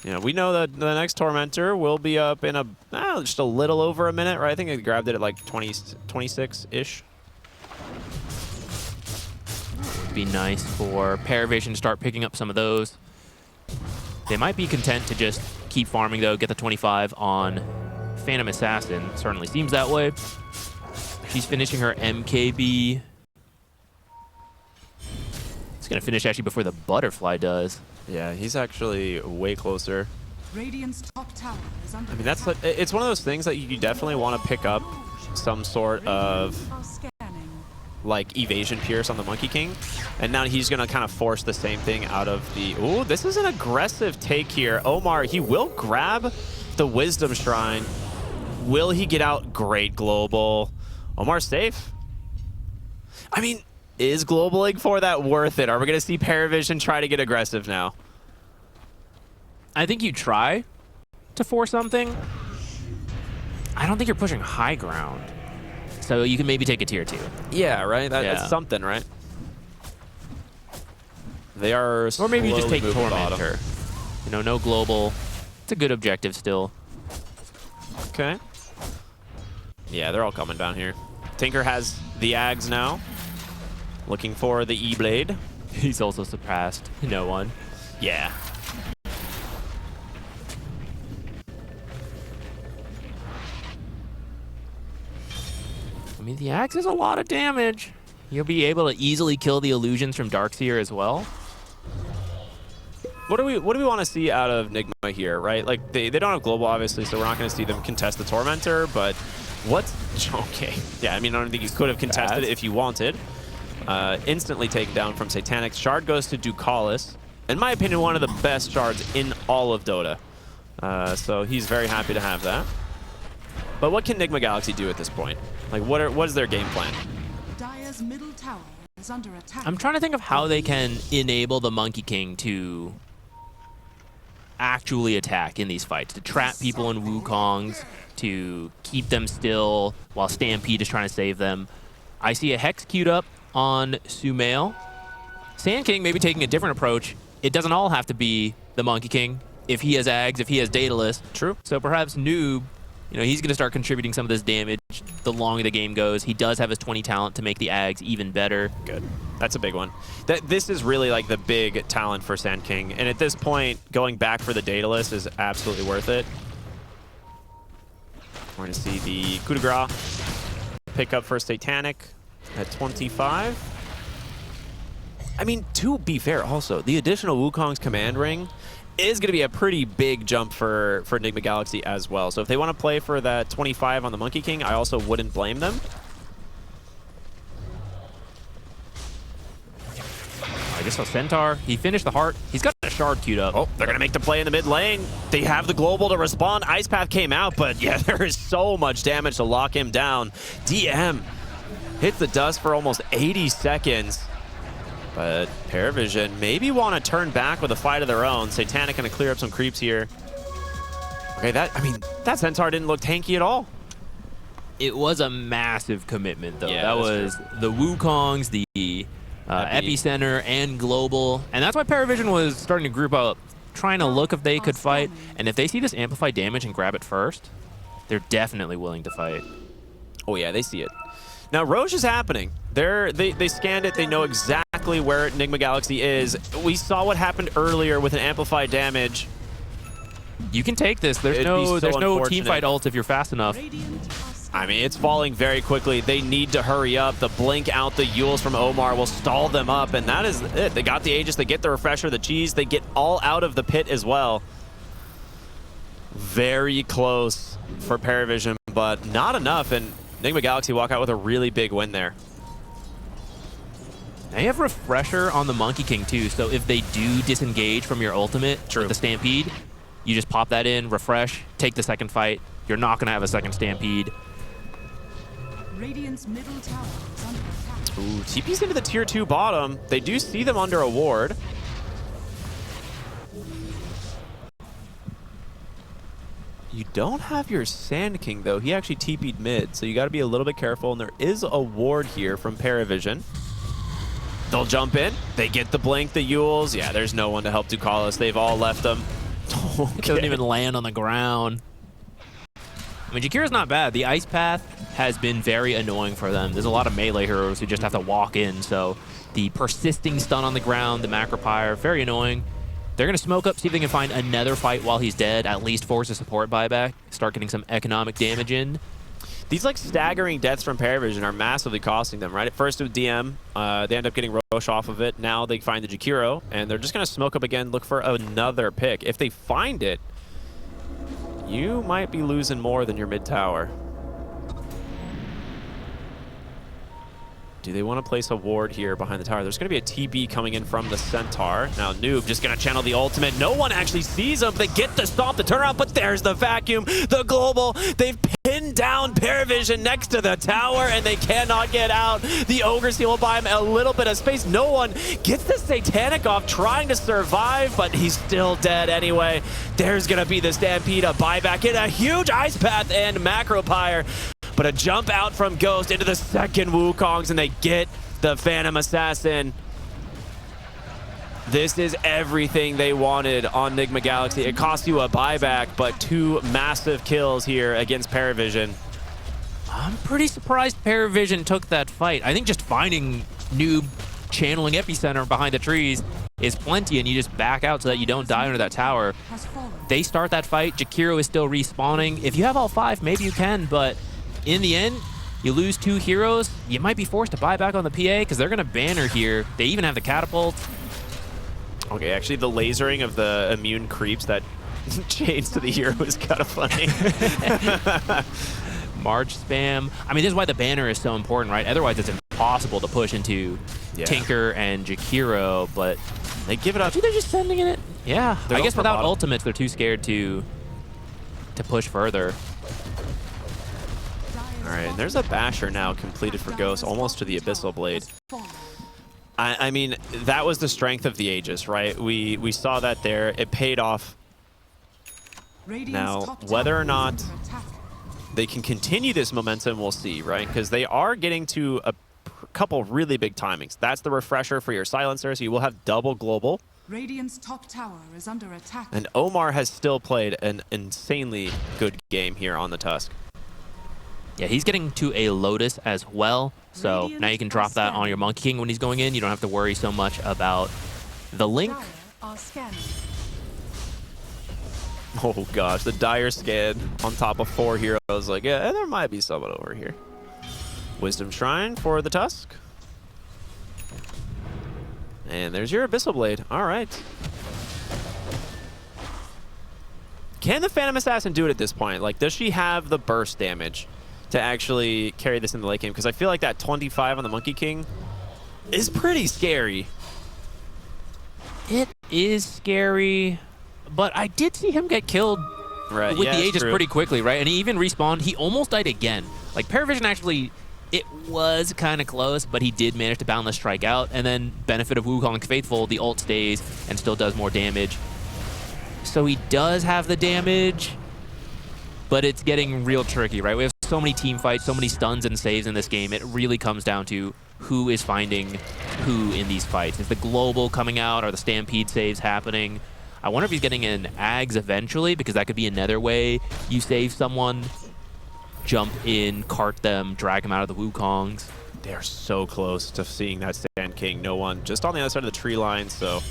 Yeah, we know that the next Tormentor will be up in just a little over a minute, right? I think they grabbed it at like 26-ish. Would be nice for PARIVISION to start picking up some of those. They might be content to just keep farming, though, get the 25 on Phantom Assassin. Certainly seems that way. She's finishing her MKB. It's going to finish actually before the Butterfly does. Yeah, he's actually way closer. Radiant's top tower is under I mean, it's one of those things that you definitely want to pick up some sort of like evasion pierce on the Monkey King, and now he's gonna kind of force the same thing out of the. Ooh, this is an aggressive take here. Omar, he will grab the Wisdom Shrine. Will he get out? Great global. Omar's safe. I mean, is globaling for that worth it? Are we gonna see PARIVISION try to get aggressive now? I think you try to force something. I don't think you're pushing high ground. So you can maybe take a tier 2. Yeah, right? That's something, right? They are. Or maybe you just take slowly moving bottom. Tormentor. You know, no global. It's a good objective still. Okay. Yeah, they're all coming down here. Tinker has the Ags now. Looking for the E-Blade. He's also surpassed no one. Yeah. I mean, the axe is a lot of damage. You'll be able to easily kill the illusions from Darkseer as well. What do we want to see out of Nigma here, right? Like they don't have global, obviously, so we're not going to see them contest the Tormentor. But what's okay? Yeah, I mean, I don't think you could have contested it if you wanted. Instantly taken down from Satanic. Shard goes to Ducalis. In my opinion, one of the best shards in all of Dota. So he's very happy to have that. But what can Nigma Galaxy do at this point? Like, what is their game plan? Dire's middle tower is under attack. I'm trying to think of how they can enable the Monkey King to actually attack in these fights, to trap people in Wukongs, to keep them still while Stampede is trying to save them. I see a Hex queued up on Sumail. Sand King maybe taking a different approach. It doesn't all have to be the Monkey King. If he has Ags, if he has Daedalus. True. So perhaps Noob, you know, he's going to start contributing some of this damage the longer the game goes. He does have his 20 talent to make the Ags even better. Good. That's a big one. This is really like the big talent for Sand King. And at this point, going back for the Daedalus is absolutely worth it. We're going to see the coup de grace pick up for Satanic at 25. I mean, to be fair also, the additional Wukong's command ring is going to be a pretty big jump for Nigma Galaxy as well. So if they want to play for that 25 on the Monkey King, I also wouldn't blame them. I just saw Centaur. He finished the heart. He's got a shard queued up. Oh, they're going to make the play in the mid lane. They have the global to respond. Ice Path came out, but yeah, there is so much damage to lock him down. DM hits the dust for almost 80 seconds. But PARIVISION maybe want to turn back with a fight of their own. Satanic going to clear up some creeps here. Okay, that Centaur didn't look tanky at all. It was a massive commitment, though. Yeah, that was the Wukongs, the Epicenter, and Global. And that's why PARIVISION was starting to group up, trying to look if they could fight. And if they see this amplified damage and grab it first, they're definitely willing to fight. Oh, yeah, they see it. Now, Roche is happening. They scanned it. They know exactly where Nigma Galaxy is. We saw what happened earlier with an amplified damage. You can take this. There's no team fight ult if you're fast enough. I mean, it's falling very quickly. They need to hurry up. The blink out, the Yules from Omar will stall them up, and that is it. They got the Aegis, they get the Refresher, the Cheese, they get all out of the pit as well. Very close for PARIVISION, but not enough, and Nigma Galaxy walk out with a really big win there. They have Refresher on the Monkey King, too, so if they do disengage from your ultimate, with the Stampede, you just pop that in, refresh, take the second fight. You're not going to have a second Stampede. Radiant's middle tower is under attack. Ooh, TP's into the tier 2 bottom. They do see them under a ward. You don't have your Sand King, though. He actually TP'd mid, so you got to be a little bit careful. And there is a ward here from PARIVISION. They'll jump in. They get the blink, the Yules. Yeah, there's no one to help Ducalis. They've all left them. Okay. It doesn't even land on the ground. I mean, Jakira's not bad. The Ice Path has been very annoying for them. There's a lot of melee heroes who just have to walk in, so the persisting stun on the ground, the Macro Pyre, very annoying. They're going to smoke up, see if they can find another fight while he's dead, at least force a support buyback, start getting some economic damage in. These like staggering deaths from PARIVISION are massively costing them, right? At first with DM, they end up getting Roche off of it. Now they find the Jakiro, and they're just going to smoke up again, look for another pick. If they find it, you might be losing more than your mid tower. Do they want to place a ward here behind the tower? There's going to be a TB coming in from the Centaur. Now, Noob just going to channel the ultimate. No one actually sees him. They get the stomp, the turnaround, but there's the vacuum, the global. They've pinned down PARIVISION next to the tower, and they cannot get out. The Ogre Seal will buy him a little bit of space. No one gets the Satanic off, trying to survive, but he's still dead anyway. There's going to be the Stampede, a buyback in a huge Ice Path and Macro Pyre. But a jump out from Ghost into the second Wukongs, and they get the Phantom Assassin. This is everything they wanted on Nigma Galaxy. It costs you a buyback, but 2 massive kills here against PARIVISION. I'm pretty surprised PARIVISION took that fight. I think just finding Noob channeling Epicenter behind the trees is plenty, and you just back out so that you don't die under that tower. They start that fight. Jakiro is still respawning. If you have all 5, maybe you can, but in the end, you lose 2 heroes. You might be forced to buy back on the PA because they're going to banner here. They even have the catapult. Okay, actually, the lasering of the immune creeps that chains to the hero is kind of funny. March spam. I mean, this is why the banner is so important, right? Otherwise, it's impossible to push into Tinker and Jakiro, but they give it up. They're just sending it. Yeah, I guess without ultimates, they're too scared to push further. All right, and there's a Basher now completed for Ghost, almost to the Abyssal Blade. I mean, that was the strength of the Aegis, right? We saw that there. It paid off. Now, whether or not they can continue this momentum, we'll see, right? Because they are getting to a couple really big timings. That's the Refresher for your Silencer, so you will have double global. Radiant's top tower is under attack. And Omar has still played an insanely good game here on the Tusk. Yeah, he's getting to a Lotus as well. So now you can drop that on your Monkey King when he's going in. You don't have to worry so much about the link. Oh gosh, the Dire scan on top of 4 heroes. Like, yeah, there might be someone over here. Wisdom Shrine for the Tusk. And there's your Abyssal Blade. All right. Can the Phantom Assassin do it at this point? Like, does she have the burst damage to actually carry this in the late game? Because I feel like that 25 on the Monkey King is pretty scary. It is scary, but I did see him get killed Right. with Yeah, the it's Aegis true. pretty quickly, right? And he even respawned. He almost died again. Like, PARIVISION actually, it was kind of close, but he did manage to boundless strike out. And then, benefit of Wukong's Faithful, the ult stays and still does more damage. So he does have the damage, but it's getting real tricky, right? We have so many team fights, so many stuns and saves in this game. It really comes down to who is finding who in these fights. Is the global coming out? Are the stampede saves happening? I wonder if he's getting an Ags eventually, because that could be another way you save someone. Jump in, cart them, drag them out of the Wukongs. They're so close to seeing that Sand King. No one just on the other side of the tree line, so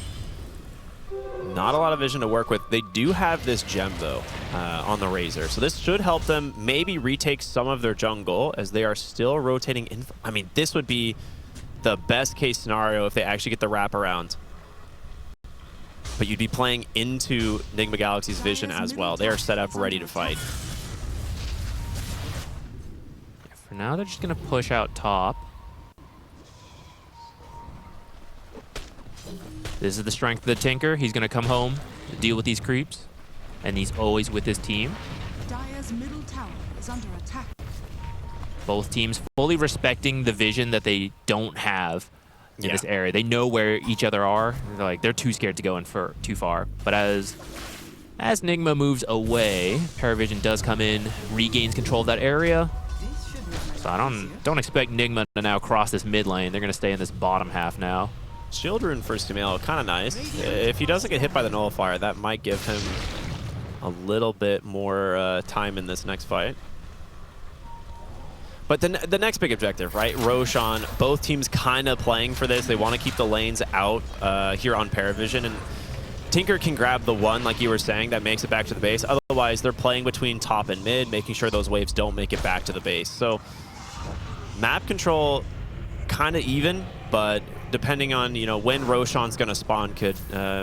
not a lot of vision to work with. They do have this gem, though, on the Razor, so this should help them maybe retake some of their jungle as they are still rotating in. I mean, this would be the best case scenario if they actually get the wraparound. But you'd be playing into Nigma Galaxy's vision as well. They are set up ready to fight. For now, they're just going to push out top. This is the strength of the Tinker. He's going to come home, deal with these creeps, and he's always with his team. Dire's middle tower is under attack. Both teams fully respecting the vision that they don't have in Yeah. this area. They know where each other are. They're too scared to go in for too far. But as Nigma moves away, PARIVISION does come in, regains control of that area. So I don't expect Nigma to now cross this mid lane. They're going to stay in this bottom half now. Children for Sumail, kind of nice. If he doesn't get hit by the nullifier, that might give him a little bit more time in this next fight. But the next big objective, right? Roshan, both teams kind of playing for this. They want to keep the lanes out here on PARIVISION. And Tinker can grab the one, like you were saying, that makes it back to the base. Otherwise, they're playing between top and mid, making sure those waves don't make it back to the base. So map control kind of even, but depending on, you know, when Roshan's going to spawn could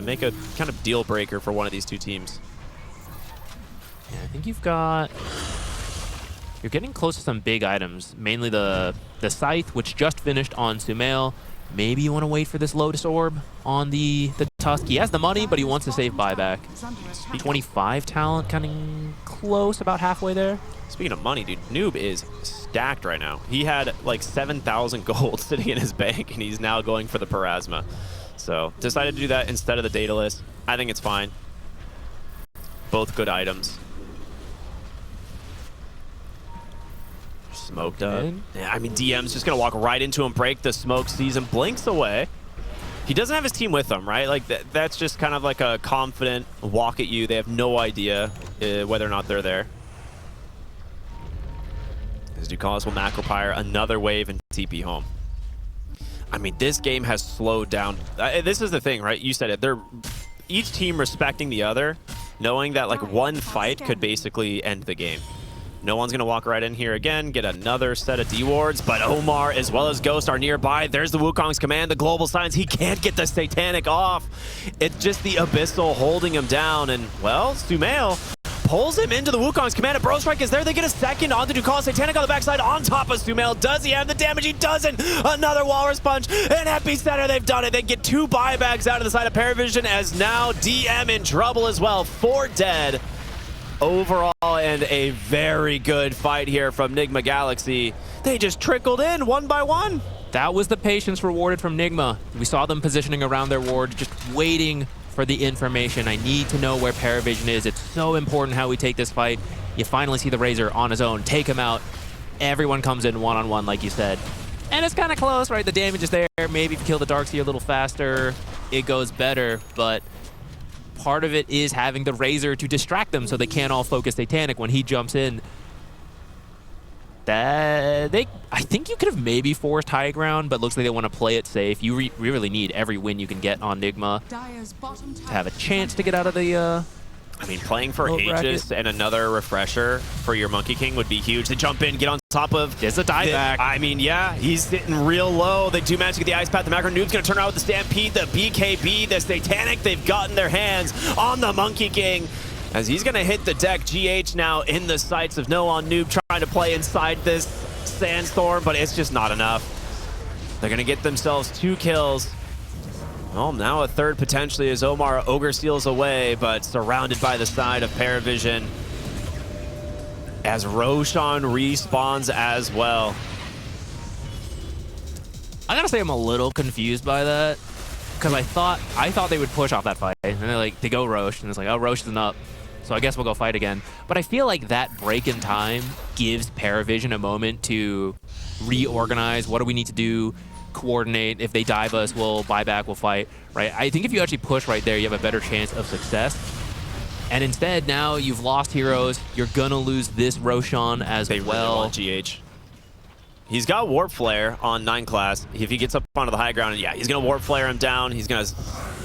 make a kind of deal breaker for one of these two teams. Yeah, I think you're getting close to some big items, mainly the Scythe, which just finished on Sumail. Maybe you want to wait for this Lotus Orb on the Tusk. He has the money, but he wants to save buyback. 25 talent, kind of close, about halfway there. Speaking of money, dude, Noob is stacked right now. He had like 7,000 gold sitting in his bank, and he's now going for the Parasma. So decided to do that instead of the Daedalus. I think it's fine. Both good items. Smoked up. Yeah, I mean, DM's just going to walk right into him, break the smoke, sees him, blinks away. He doesn't have his team with him, right? Like, that's just kind of like a confident walk at you. They have no idea whether or not they're there. As Ducalis will Macropire another wave and TP home. I mean, this game has slowed down. This is the thing, right? You said it. They're each team respecting the other, knowing that like one fight could basically end the game. No one's going to walk right in here again, get another set of D-wards, but Omar as well as Ghost are nearby. There's the Wukong's command, the global signs. He can't get the Satanic off. It's just the Abyssal holding him down, and, well, Sumail pulls him into the Wukong's command. A Bro Strike is there. They get a second onto Ducalis. Satanic on the backside on top of Sumail. Does he have the damage? He doesn't. Another Walrus Punch. An Epicenter. They've done it. They get two buybacks out of the side of PARIVISION as now DM in trouble as well. 4 dead. Overall, and a very good fight here from Nigma Galaxy. They just trickled in one by one. That was the patience rewarded from Nigma. We saw them positioning around their ward, just waiting for the information. I need to know where PARIVISION is. It's so important how we take this fight. You finally see the Razor on his own. Take him out. Everyone comes in one-on-one, like you said. And it's kind of close, right? The damage is there. Maybe if you kill the Darkseer a little faster, it goes better. But part of it is having the Razor to distract them so they can't all focus Satanic when he jumps in. I think you could have maybe forced high ground, but looks like they want to play it safe. You really need every win you can get on Nigma to have a chance to get out of the I mean, playing for bracket. Aegis and another refresher for your Monkey King would be huge. They jump in, get on top of. There's a dieback. I mean, yeah, he's sitting real low. They do manage to get the Ice Path. The Macro Noob's going to turn out with the Stampede, the BKB, the Satanic. They've gotten their hands on the Monkey King as he's going to hit the deck. GH now in the sights of No on Noob trying to play inside this Sandstorm, but it's just not enough. They're going to get themselves 2 kills. Well, now a third potentially as Omar Ogre steals away, but surrounded by the side of PARIVISION as Roshan respawns as well. I gotta say I'm a little confused by that, because I thought they would push off that fight, and they go Rosh, and it's like, oh, Rosh isn't up, so I guess we'll go fight again. But I feel like that break in time gives PARIVISION a moment to reorganize. What do we need to do? Coordinate. If they dive us, we'll buy back, we'll fight, right? I think if you actually push right there, you have a better chance of success. And instead, now you've lost heroes. You're gonna lose this Roshan as They well. really want GH. He's got Warp Flare on 9 class. If he gets up onto the high ground, and yeah, he's gonna Warp Flare him down. He's gonna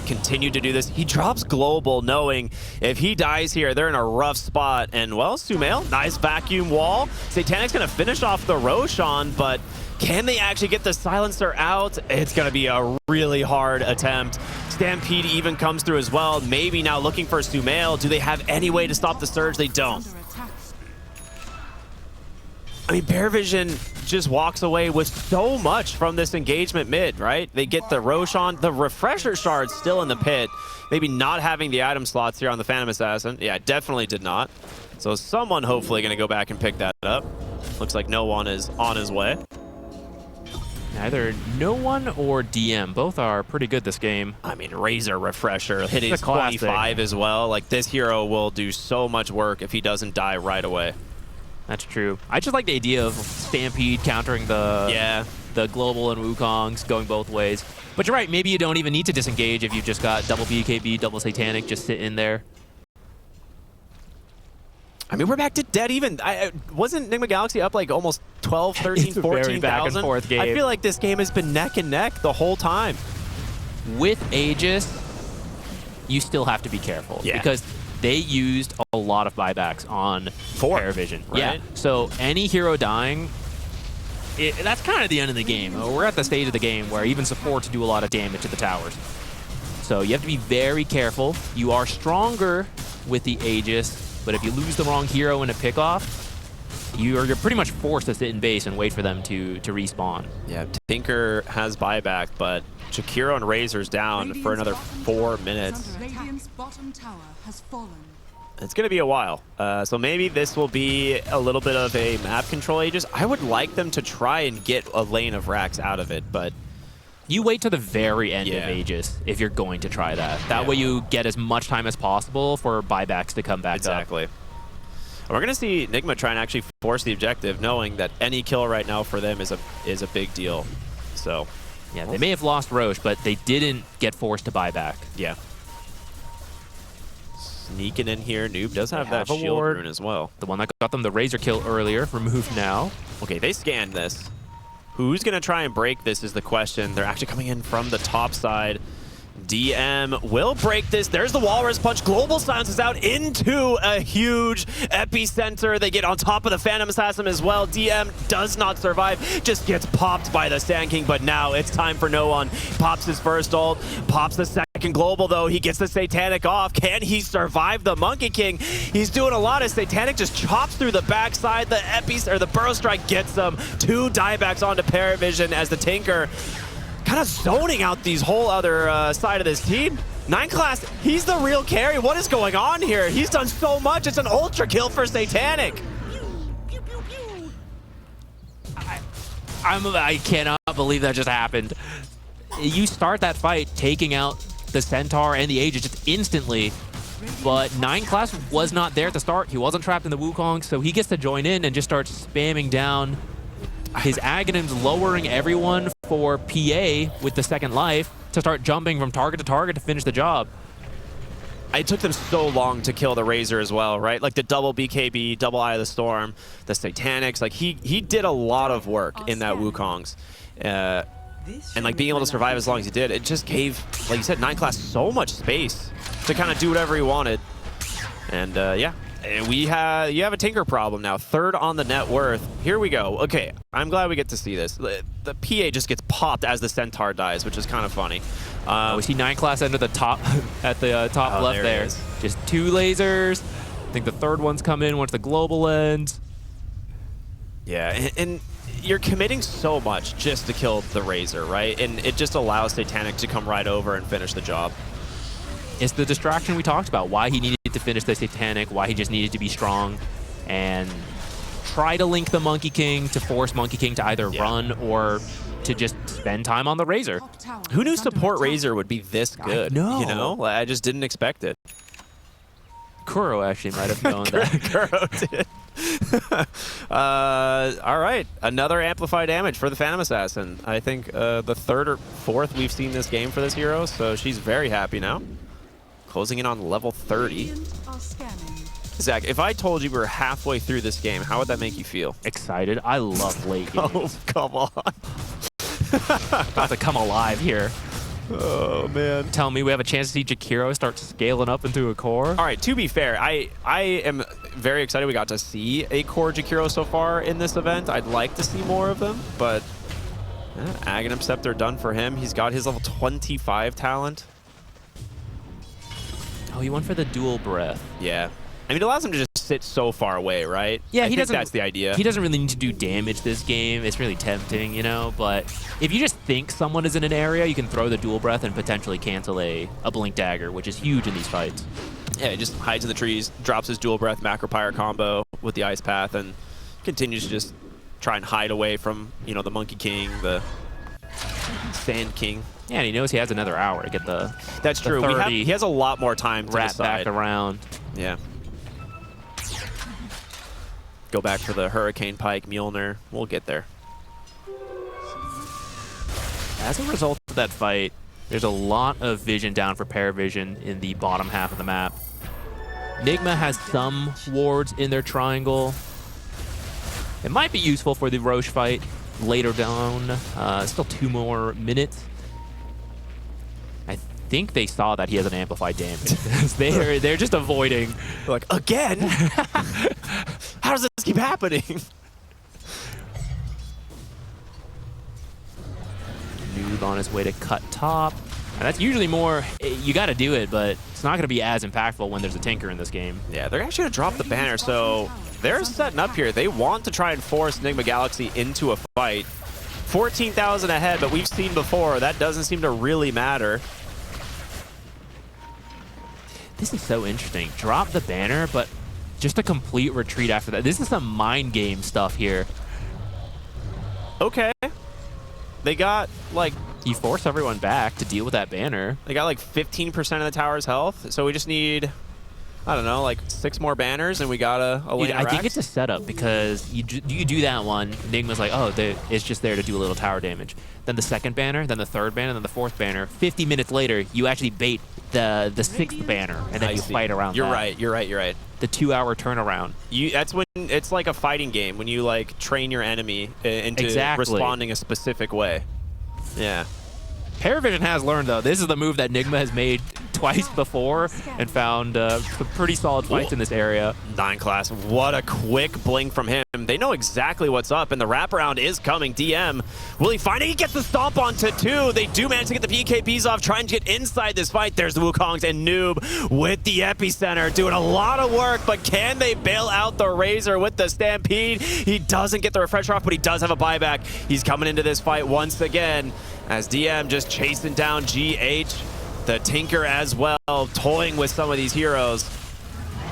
continue to do this. He drops Global, knowing if he dies here, they're in a rough spot. And well, Sumail, nice vacuum wall. Satanic's gonna finish off the Roshan, but can they actually get the silencer out? It's gonna be a really hard attempt. Stampede even comes through as well. Maybe now looking for Sumail. Do they have any way to stop the surge? They don't. Under attack. I mean, PARIVISION just walks away with so much from this engagement mid, right? They get the Roshan, the refresher shard still in the pit. Maybe not having the item slots here on the Phantom Assassin. Yeah, definitely did not. So someone hopefully going to go back and pick that up. Looks like no one is on his way. Either no one or DM. Both are pretty good this game. I mean, Razor refresher hitting It's a classic. 25 as well. Like, this hero will do so much work if he doesn't die right away. That's true. I just like the idea of Stampede countering the Global and Wukongs going both ways. But you're right, maybe you don't even need to disengage if you've just got double BKB, double Satanic just sit in there. I mean, we're back to dead even. Wasn't Nigma Galaxy up like almost 12, 13, It's a very 14,000? back and forth game. I feel like this game has been neck and neck the whole time. With Aegis, you still have to be careful. Yeah. Because they used a lot of buybacks on PARIVISION. right? Yeah. So any hero dying, that's kind of the end of the game. We're at the stage of the game where even supports do a lot of damage to the towers. So you have to be very careful. You are stronger with the Aegis, but if you lose the wrong hero in a pickoff, you're pretty much forced to sit in base and wait for them to respawn. Yeah, Tinker has buyback, but Jakiro and Razor's down for another 4 minutes. Radiant's bottom tower has fallen. It's going to be a while. So maybe this will be a little bit of a map control Aegis. I would like them to try and get a lane of Rax out of it, but You wait to the very end Yeah. of Aegis if you're going to try that. That Yeah. way you get as much time as possible for buybacks to come back up. exactly. We're going to see Nigma try and actually force the objective, knowing that any kill right now for them is a big deal. So, Yeah, they may have lost Roche, but they didn't get forced to buy back. yeah. Sneaking in here. Noob does have They that have a shield ward. rune as well. The one that got them the Razor kill earlier, removed now. Okay, they scanned this. Who's going to try and break this is the question. They're actually coming in from the top side. DM will break this. There's the Walrus Punch. Global silences out into a huge epicenter. They get on top of the Phantom Assassin as well. DM does not survive. Just gets popped by the Sand King, but now it's time for no one. Pops his first ult. Pops the second Global, though. He gets the Satanic off. Can he survive the Monkey King? He's doing a lot of Satanic. Just chops through the backside. The Burrow Strike gets them. 2 diebacks onto PARIVISION as the Tinker kind of zoning out these whole other side of this team. 9 class, he's the real carry. What is going on here? He's done so much. It's an ultra kill for Satanic. I cannot believe that just happened. You start that fight taking out the Centaur and the Aegis just instantly, but 9 class was not there at the start. He wasn't trapped in the Wukong, so he gets to join in and just starts spamming down his Aghanim's, lowering everyone for PA with the second life to start jumping from target to target to finish the job. It took them so long to kill the Razor as well, right? Like the double BKB, double Eye of the Storm, the Satanics. Like he did a lot of work in that Wukong's. And like being able to survive as long as he did, it just gave, like you said, 9 class so much space to kind of do whatever he wanted. And yeah. You have a Tinker problem now. 3rd on the net worth. Here we go. Okay, I'm glad we get to see this. The PA just gets popped as the Centaur dies, which is kind of funny. We see 9 class enter the top at the top left there it there. is. Just 2 lasers. I think the 3rd one's come in once the global ends. Yeah, and you're committing so much just to kill the Razor, right? And it just allows Satanic to come right over and finish the job. It's the distraction we talked about, why he needed to finish the Satanic, why he just needed to be strong, and try to link the Monkey King to force Monkey King to either run or to just spend time on the Razor. Who knew support Razor would be this good? know. You know? Like, I just didn't expect it. Kuro actually might have known that. Kuro did. All right, another amplified damage for the Phantom Assassin. I think the third or fourth we've seen this game for this hero, so she's very happy now. Closing in on level 30. Zach, if I told you we were halfway through this game, how would that make you feel? Excited. I love late games. Oh, come on. About to come alive here. Oh, man. Tell me we have a chance to see Jakiro start scaling up into a core. All right, to be fair, I am very excited we got to see a core Jakiro so far in this event. I'd like to see more of them, but Aghanim Scepter done for him. He's got his level 25 talent. Oh, he went for the dual breath. Yeah. I mean, it allows him to just sit so far away, right? Yeah, I think that's the idea. He doesn't really need to do damage this game. It's really tempting, you know, but if you just think someone is in an area, you can throw the dual breath and potentially cancel a Blink Dagger, which is huge in these fights. Yeah, he just hides in the trees, drops his dual breath macro pyre combo with the Ice Path, and continues to just try and hide away from, you know, the Monkey King, the Sand King. Yeah, and he knows he has another hour to get the That's the true. 30 He has a lot more time to wrap decide. back around. Yeah. Go back for the Hurricane Pike, Mjolnir. We'll get there. As a result of that fight, there's a lot of vision down for PARIVISION in the bottom half of the map. Nigma has some wards in their triangle. It might be useful for the Roche fight later down. Still 2 more minutes. I think they saw that he has an amplified damage. they're just avoiding. They're like, again? How does this keep happening? Noob on his way to cut top. And that's usually more, you got to do it, but it's not going to be as impactful when there's a Tinker in this game. Yeah, they're actually going to drop the banner, so they're setting up here. They want to try and force Nigma Galaxy into a fight. 14,000 ahead, but we've seen before, that doesn't seem to really matter. This is so interesting. Drop the banner, but just a complete retreat after that. This is some mind game stuff here. Okay. They got, like... You force everyone back to deal with that banner. They got, like, 15% of the tower's health, so we just need... I don't know, like 6 more banners, and we got a lane of I think racks. it's a setup because you do that one. Nigma's like, oh, it's just there to do a little tower damage. Then the second banner, then the third banner, then the fourth banner. 50 minutes later, you actually bait the 6th banner, and then you fight around You're that. right, you're right, you're right. The 2-hour turnaround. That's when it's like a fighting game, when you like train your enemy into responding a specific way. Yeah. PARIVISION has learned, though. This is the move that Nigma has made twice before and found some pretty solid fights in this area. 9 class, what a quick blink from him. They know exactly what's up, and the wraparound is coming. DM, will he find it? He gets the stomp onto 2. They do manage to get the PKPs off, trying to get inside this fight. There's the Wukongs and Noob with the epicenter, doing a lot of work, but can they bail out the Razor with the Stampede? He doesn't get the refresher off, but he does have a buyback. He's coming into this fight once again, as DM just chasing down GH. The Tinker as well, toying with some of these heroes.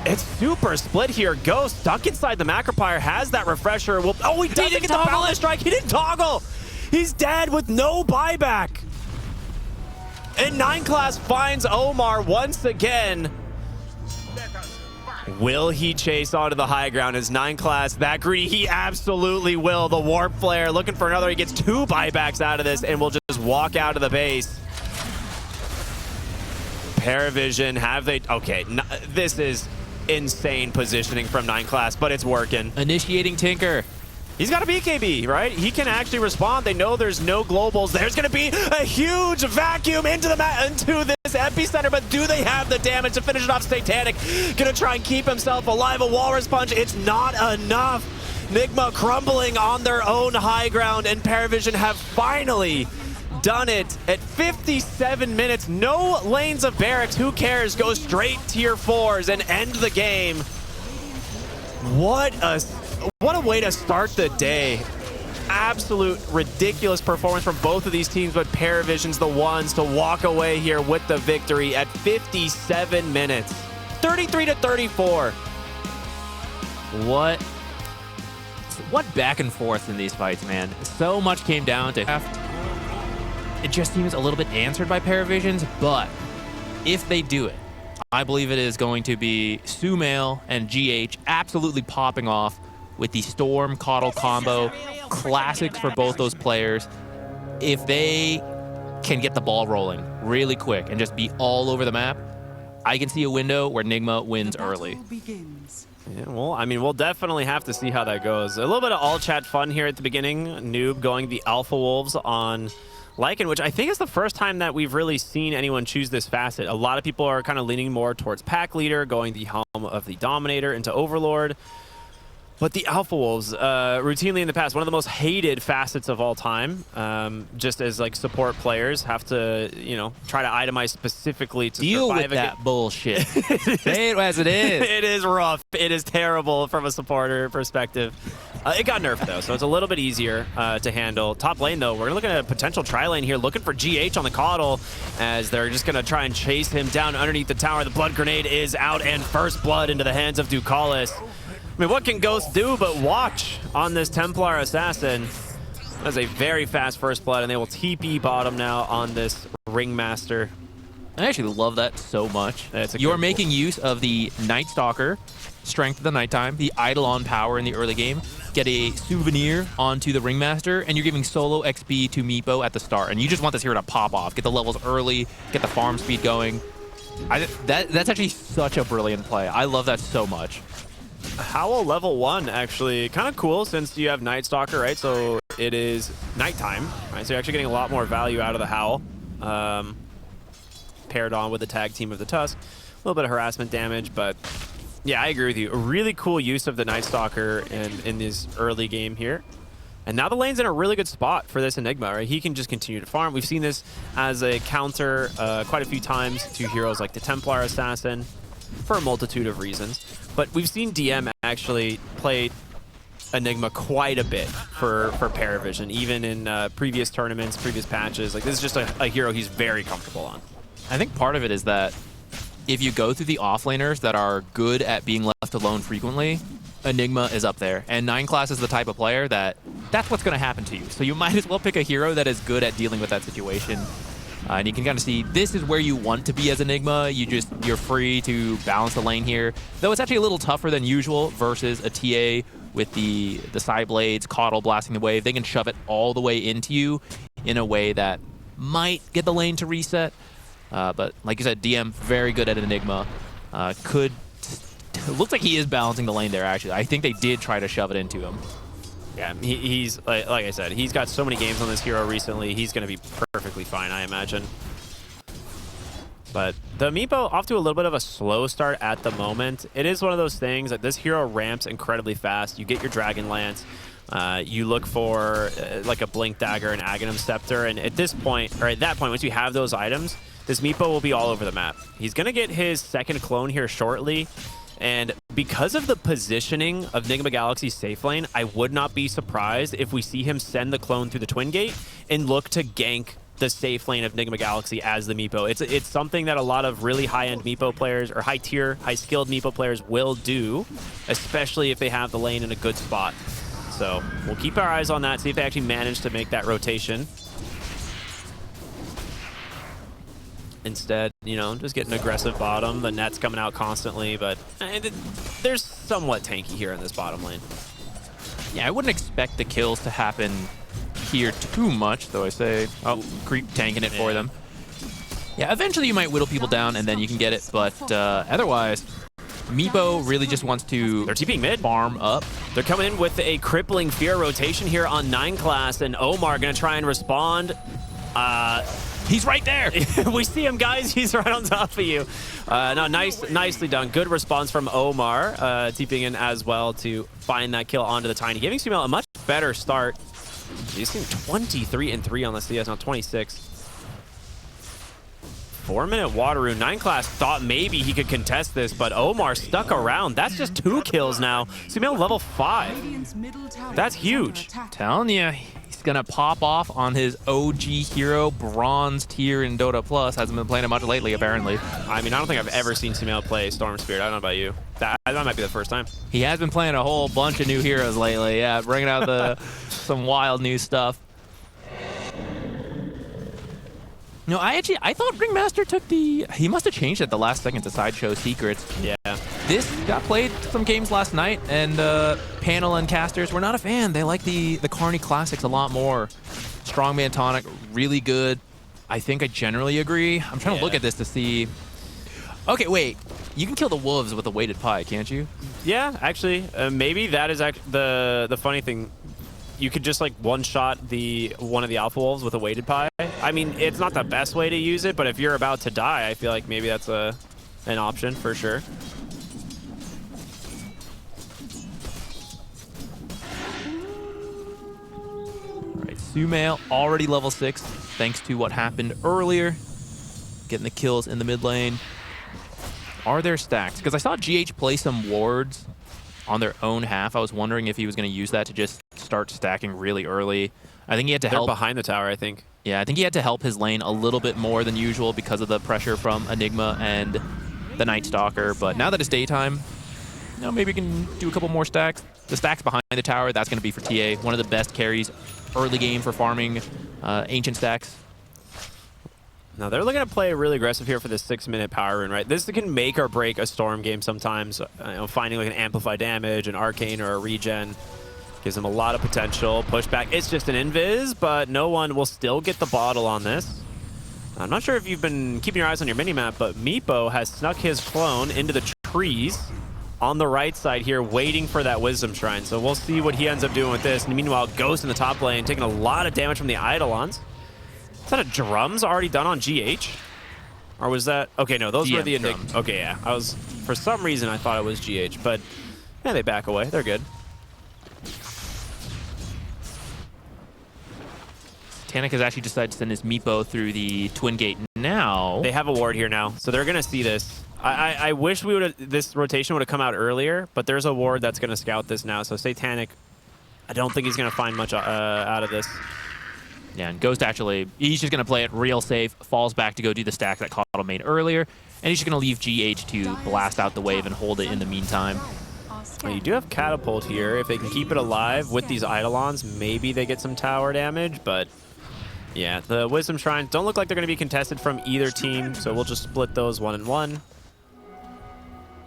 It's super split here. Ghost stuck inside the Macropyre, has that refresher. Oh, he doesn't get the Balance Strike. He didn't toggle. He's dead with no buyback. And 9 class finds Omar once again. Will he chase onto the high ground? Is 9 class that greedy? He absolutely will. The Warp Flare looking for another. He gets 2 buybacks out of this and will just walk out of the base. PARIVISION, have they... Okay, this is insane positioning from 9 class, but it's working. Initiating Tinker. He's got a BKB, right? He can actually respond. They know there's no globals. There's going to be a huge vacuum into this epicenter, but do they have the damage to finish it off? Satanic going to try and keep himself alive. A Walrus Punch, it's not enough. Nigma crumbling on their own high ground, and PARIVISION have finally done it at 57 minutes. No lanes of barracks. Who cares? Go straight tier 4s and end the game. What a way to start the day. absolute ridiculous performance from both of these teams, but PARIVISION's the ones to walk away here with the victory at 57 minutes. 33-34. What back and forth in these fights, man. So much came down to it just seems a little bit answered by PARIVISION's, but if they do it, I believe it is going to be Sumail and GH absolutely popping off with the Storm Coddle combo. Classics for both those players. If they can get the ball rolling really quick and just be all over the map, I can see a window where Nigma wins early. Yeah, well, I mean, we'll definitely have to see how that goes. A little bit of all chat fun here at the beginning. Noob going the Alpha Wolves on Lycan, which I think is the first time that we've really seen anyone choose this facet. A lot of people are kind of leaning more towards Pack Leader, going the helm of the Dominator into Overlord. But the Alpha Wolves, routinely in the past, one of the most hated facets of all time. Just as like support players have to, you know, try to itemize specifically to deal survive with that bullshit. Say it as it is. It is rough. It is terrible from a supporter perspective. It got nerfed though, so it's a little bit easier to handle. Top lane though, we're looking at a potential tri lane here, looking for GH on the Coddle as they're just gonna try and chase him down underneath the tower. The blood grenade is out, and first blood into the hands of Ducalis. I mean, what can Ghost do but watch on this Templar Assassin? That's a very fast first blood, and they will TP bottom now on this Ringmaster. I actually love that so much. You're making use of the Night Stalker, Strength of the Nighttime, the Eidolon power in the early game, get a souvenir onto the Ringmaster, and you're giving solo XP to Meepo at the start. And you just want this hero to pop off, get the levels early, get the farm speed going. That's actually such a brilliant play. I love that so much. Howl level 1, actually kind of cool since you have Night Stalker, right? So it is nighttime, right? So you're actually getting a lot more value out of the Howl. Paired on with the tag team of the Tusk. A little bit of harassment damage, but yeah, I agree with you. A really cool use of the Night Stalker in this early game here. And now the lane's in a really good spot for this Enigma, right? He can just continue to farm. We've seen this as a counter quite a few times to heroes like the Templar Assassin for a multitude of reasons. But we've seen DM actually play Enigma quite a bit for PARIVISION, even in previous tournaments, previous patches. Like, this is just a hero he's very comfortable on. I think part of it is that if you go through the offlaners that are good at being left alone frequently, Enigma is up there. And 9 Class is the type of player that's what's going to happen to you. So you might as well pick a hero that is good at dealing with that situation. And you can kind of see this is where you want to be as Enigma. You're free to balance the lane here. Though it's actually a little tougher than usual versus a TA with the side blades, Coddle blasting the wave. They can shove it all the way into you in a way that might get the lane to reset. But like you said, DM very good at Enigma. Looks like he is balancing the lane there, actually. I think they did try to shove it into him. Yeah, he's like I said, he's got so many games on this hero recently. He's going to be perfectly fine, I imagine. But the Meepo off to a little bit of a slow start at the moment. It is one of those things that this hero ramps incredibly fast. You get your Dragon Lance. You look for like a Blink Dagger and Aghanim Scepter. And at this point, or at that point, once you have those items, this Meepo will be all over the map. He's going to get his second clone here shortly. And because of the positioning of Nigma Galaxy's safe lane, I would not be surprised if we see him send the clone through the Twin Gate and look to gank the safe lane of Nigma Galaxy as the Meepo. It's something that a lot of really high-end Meepo players, or high-tier, high-skilled Meepo players will do, especially if they have the lane in a good spot. So we'll keep our eyes on that, see if they actually manage to make that rotation. Instead, you know, just get an aggressive bottom. The net's coming out constantly, but there's somewhat tanky here in this bottom lane. Yeah, I wouldn't expect the kills to happen here too much, though I say, oh, Creep tanking it for them. Yeah, eventually you might whittle people down and then you can get it, but otherwise, Meepo really just wants to They're TPing mid. Farm up. They're coming in with a crippling fear rotation here on 9 Class, and Omar gonna try and respond. He's right there. We see him, guys. He's right on top of you. No, nicely done. Good response from Omar, TPing in as well to find that kill onto the Tiny, giving Sumail a much better start. He's seen 23 and 3 on the CS, now 26. 4-minute water rune. 9 class thought maybe he could contest this, but Omar stuck around. That's just 2 kills now. Sumail level 5. That's huge. Telling you, he's gonna pop off on his OG hero bronze tier in Dota Plus. Hasn't been playing it much lately, apparently. I mean, I don't think I've ever seen Sumail play Storm Spirit. I don't know about you. That might be the first time. He has been playing a whole bunch of new heroes lately. Yeah, bringing out some wild new stuff. No, I thought Ringmaster took he must have changed at the last second to Sideshow Secrets. Yeah. This got played some games last night, and panel and casters were not a fan. They like the Carney Classics a lot more. Strongman Tonic, really good. I think I generally agree. I'm trying to look at this to see. Okay, wait. You can kill the wolves with a weighted pie, can't you? Yeah, actually, maybe that is the funny thing. You could just like one-shot one of the Alpha Wolves with a weighted pie. I mean, it's not the best way to use it, but if you're about to die, I feel like maybe that's an option for sure. All right, Sumail already level 6, thanks to what happened earlier. Getting the kills in the mid lane. Are there stacks? Because I saw GH play some wards on their own half. I was wondering if he was going to use that to just start stacking really early. I think he had to help behind the tower, I think. Yeah, I think he had to help his lane a little bit more than usual because of the pressure from Enigma and the Night Stalker. But now that it's daytime, you know, maybe we can do a couple more stacks. The stacks behind the tower, that's going to be for TA. One of the best carries early game for farming ancient stacks. Now they're looking to play really aggressive here for this 6-minute power rune, right? This can make or break a Storm game sometimes. Finding like an amplify damage, an arcane, or a regen gives them a lot of potential. Pushback, it's just an invis, but no one will still get the bottle on this. I'm not sure if you've been keeping your eyes on your minimap, but Meepo has snuck his clone into the trees on the right side here, waiting for that Wisdom Shrine. So we'll see what he ends up doing with this. And meanwhile, Ghost in the top lane, taking a lot of damage from the Eidolons. Is that a drums already done on GH? Or was that... Okay, no, those were the Enigma. Okay, yeah. For some reason, I thought it was GH, but yeah, they back away. They're good. Tanic has actually decided to send his Meepo through the Twin Gate now. They have a ward here now, so they're going to see this. I wish this rotation would have come out earlier, but there's a ward that's going to scout this now. So Satanic, I don't think he's going to find much out of this. Yeah, and Ghost actually, he's just going to play it real safe, falls back to go do the stack that Coddle made earlier, and he's just going to leave GH to blast out the wave and hold it in the meantime. You do have Catapult here. If they can keep it alive with these Eidolons, maybe they get some tower damage, but yeah, the Wisdom Shrines don't look like they're going to be contested from either team, so we'll just split those 1 and 1.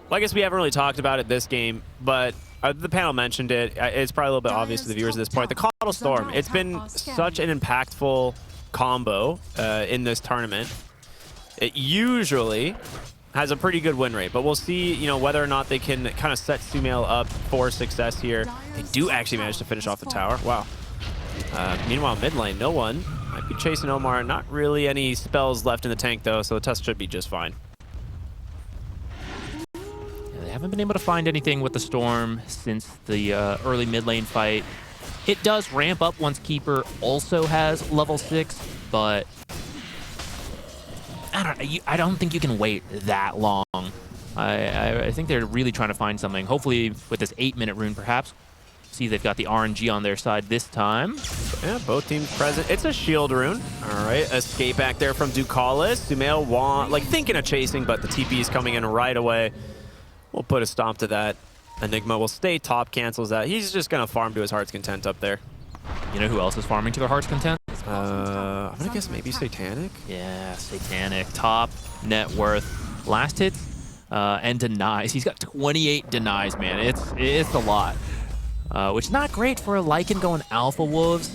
Well, I guess we haven't really talked about it this game, but the panel mentioned it. It's probably a little bit obvious to the viewers at this point. The Coddle Storm, it's been such an impactful combo in this tournament. It usually has a pretty good win rate, but we'll see, you know, whether or not they can kind of set Sumail up for success here. They do actually manage to finish off the tower. Wow. Meanwhile, mid lane, no one. Might be chasing Omar. Not really any spells left in the tank, though, so the test should be just fine. They haven't been able to find anything with the Storm since the early mid lane fight. It does ramp up once Keeper also has level 6, but I don't think you can wait that long. I think they're really trying to find something. Hopefully with this 8-minute rune, perhaps. See, they've got the RNG on their side this time. Yeah, both teams present. It's a shield rune. All right, escape back there from Ducalis. Sumail thinking of chasing, but the TP is coming in right away. We'll put a stomp to that. Enigma will stay top, cancels that. He's just going to farm to his heart's content up there. You know who else is farming to their heart's content? I'm going to guess maybe Satanic? Yeah, Satanic. Top net worth. Last hits and denies. He's got 28 denies, man. It's a lot. Which is not great for a Lycan going Alpha Wolves.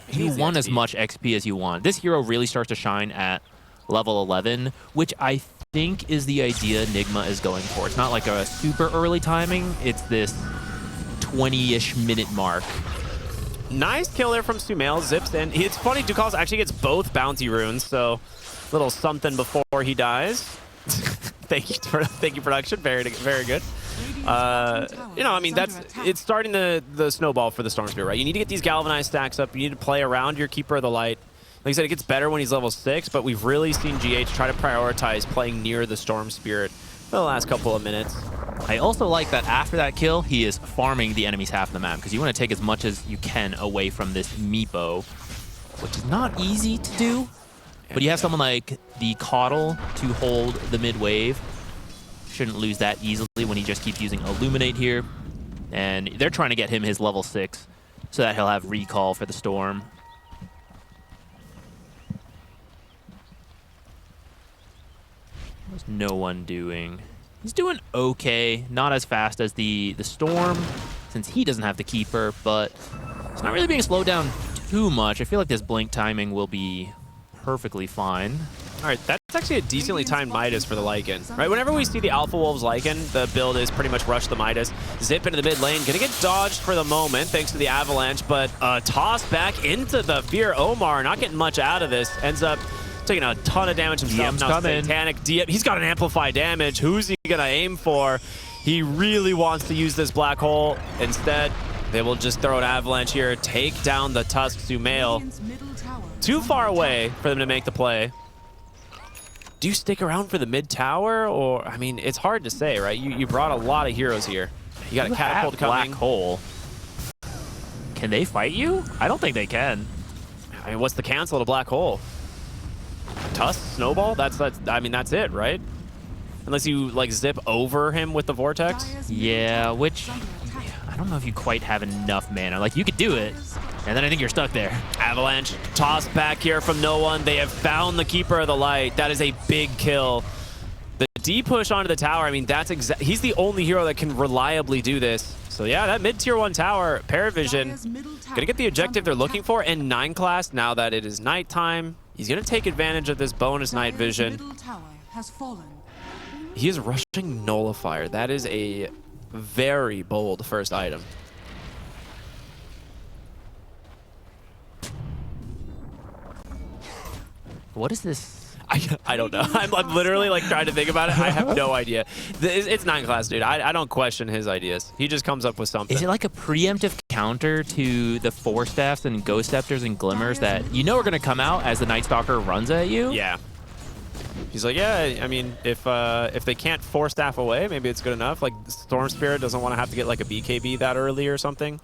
You want as much XP as you want. This hero really starts to shine at level 11, which I think is the idea Nigma is going for. It's not like a super early timing. It's this 20-ish minute mark. Nice kill there from Sumail. Zips in. It's funny, Ducalis actually gets both bounty runes, so little something before he dies. Thank you, production. Very good. You know, I mean, it's starting the snowball for the Storm Spirit, right? You need to get these galvanized stacks up. You need to play around your Keeper of the Light. Like I said, it gets better when he's level 6, but we've really seen GH try to prioritize playing near the Storm Spirit for the last couple of minutes. I also like that after that kill, he is farming the enemy's half of the map because you want to take as much as you can away from this Meepo, which is not easy to do. But you have someone like the Coddle to hold the mid wave. Shouldn't lose that easily when he just keeps using Illuminate here. And they're trying to get him his level 6 so that he'll have recall for the Storm. What's no one doing? He's doing okay. Not as fast as the Storm, since he doesn't have the Keeper, but it's not really being slowed down too much. I feel like this blink timing will be perfectly fine. All right, that's actually a decently timed Midas for the Lycan. Right, whenever we see the Alpha Wolves Lycan, the build is pretty much rush the Midas, zip into the mid lane, gonna get dodged for the moment thanks to the Avalanche, but toss back into the Fear. Omar not getting much out of this, ends up taking a ton of damage himself. DM's now coming. Satanic, he's got an amplify damage. Who's he gonna aim for? He really wants to use this black hole. Instead, they will just throw an Avalanche here, take down the Tusk Sumail. Too far away for them to make the play. Do you stick around for the mid tower, or I mean, it's hard to say, right? You brought a lot of heroes here. You got a catapult coming. Black hole. Can they fight you? I don't think they can. I mean, what's the cancel to black hole? Tusk, snowball. That's I mean, that's it, right? Unless you like zip over him with the vortex. Yeah, which I don't know if you quite have enough mana. Like you could do it, and then I think you're stuck there. Avalanche toss back here from no one. They have found the Keeper of the Light. That is a big kill. The D push onto the tower. I mean, that's he's the only hero that can reliably do this. So yeah, that mid tier 1 tower, PARIVISION, gonna get the objective they're looking for in 9 class now that it is nighttime. He's gonna take advantage of this bonus night vision. He is rushing Nullifier. That is a very bold first item. What is this? I don't know. I'm literally like trying to think about it. I have no idea. It's 9 class, dude. I don't question his ideas. He just comes up with something. Is it like a preemptive counter to the Force Staffs and Ghost Scepters and Glimmers that you know are going to come out as the Night Stalker runs at you? Yeah. He's like, yeah, I mean, if they can't Force Staff away, maybe it's good enough. Like, Storm Spirit doesn't want to have to get like a BKB that early or something.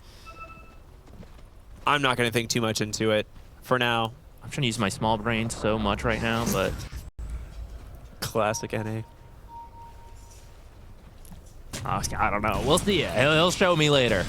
I'm not going to think too much into it for now. I'm trying to use my small brain so much right now, but... Classic NA. I don't know. We'll see it. He'll show me later.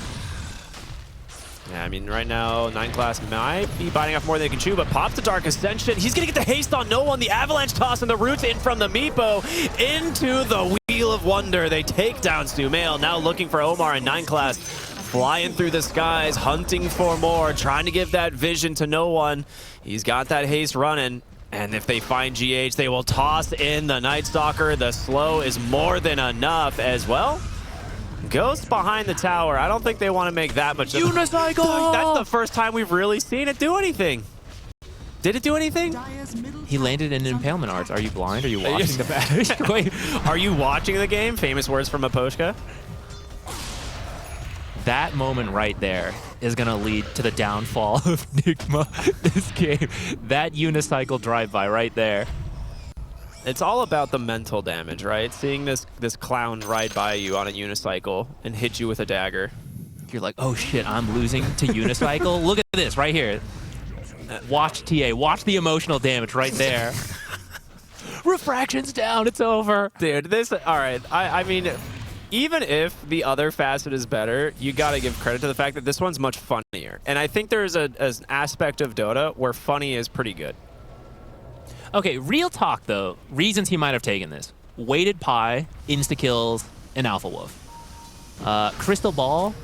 Yeah, I mean, right now, 9 class might be biting off more than they can chew, but pops the Dark Ascension. He's going to get the haste on no one. The Avalanche toss and the roots in from the Meepo into the Wheel of Wonder. They take down Sumail, now looking for Omar in 9 class. Flying through the skies, hunting for more, trying to give that vision to no one. He's got that haste running. And if they find GH, they will toss in the Night Stalker. The slow is more than enough as well. Ghost behind the tower. I don't think they want to make that much. Unicycle! That's the first time we've really seen it do anything. Did it do anything? He landed in Impalement Arts. Are you blind? Are you watching the match? Wait, are you watching the game? Famous words from Aposhka. That moment right there is going to lead to the downfall of Nigma this game. That unicycle drive-by right there. It's all about the mental damage, right? Seeing this clown ride by you on a unicycle and hit you with a dagger. You're like, oh shit, I'm losing to unicycle? Look at this right here. Watch TA. Watch the emotional damage right there. Refraction's down. It's over. Dude, this... All right. I mean... Even if the other facet is better, you gotta give credit to the fact that this one's much funnier. And I think there's an aspect of Dota where funny is pretty good. Okay, real talk though, reasons he might have taken this. Weighted Pie, insta-kills, and Alpha Wolf. Crystal Ball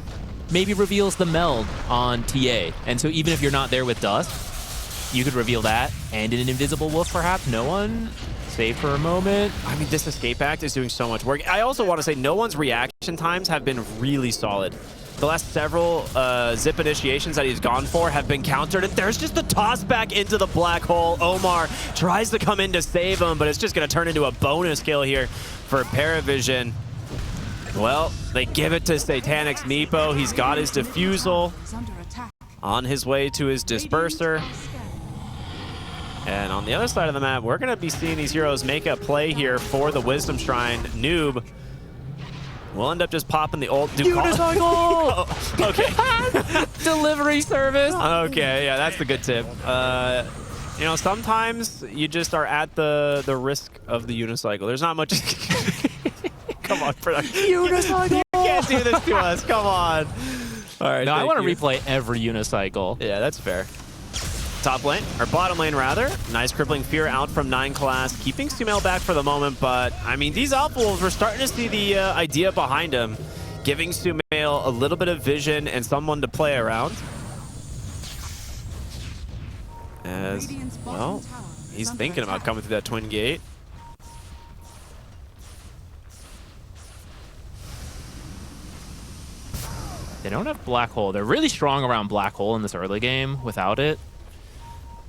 maybe reveals the meld on TA. And so even if you're not there with Dust, you could reveal that. And in an Invisible Wolf perhaps, no one... Save for a moment. I mean, this escape act is doing so much work. I also want to say no one's reaction times have been really solid. The last several zip initiations that he's gone for have been countered, and there's just the toss back into the black hole. Omar tries to come in to save him, but it's just going to turn into a bonus kill here for PARIVISION. Well, they give it to Satanic's Meepo. He's got his defusal on his way to his disperser. And on the other side of the map, we're going to be seeing these heroes make a play here for the Wisdom Shrine. Noob will end up just popping the ult. Unicycle! Okay. Delivery service. Okay, yeah, that's the good tip. You know, sometimes you just are at the risk of the unicycle. There's not much. Come on, production. Unicycle! You can't do this to us. Come on. All right. No, I want to you. replay every unicycle. Yeah, that's fair. Top lane, or bottom lane rather. Nice crippling fear out from 9 class, keeping Sumail back for the moment. But I mean, these Alpha Wolves, we're starting to see the idea behind them, giving Sumail a little bit of vision and someone to play around. As well, he's thinking about coming through that twin gate. They don't have Black Hole. They're really strong around Black Hole in this early game without it.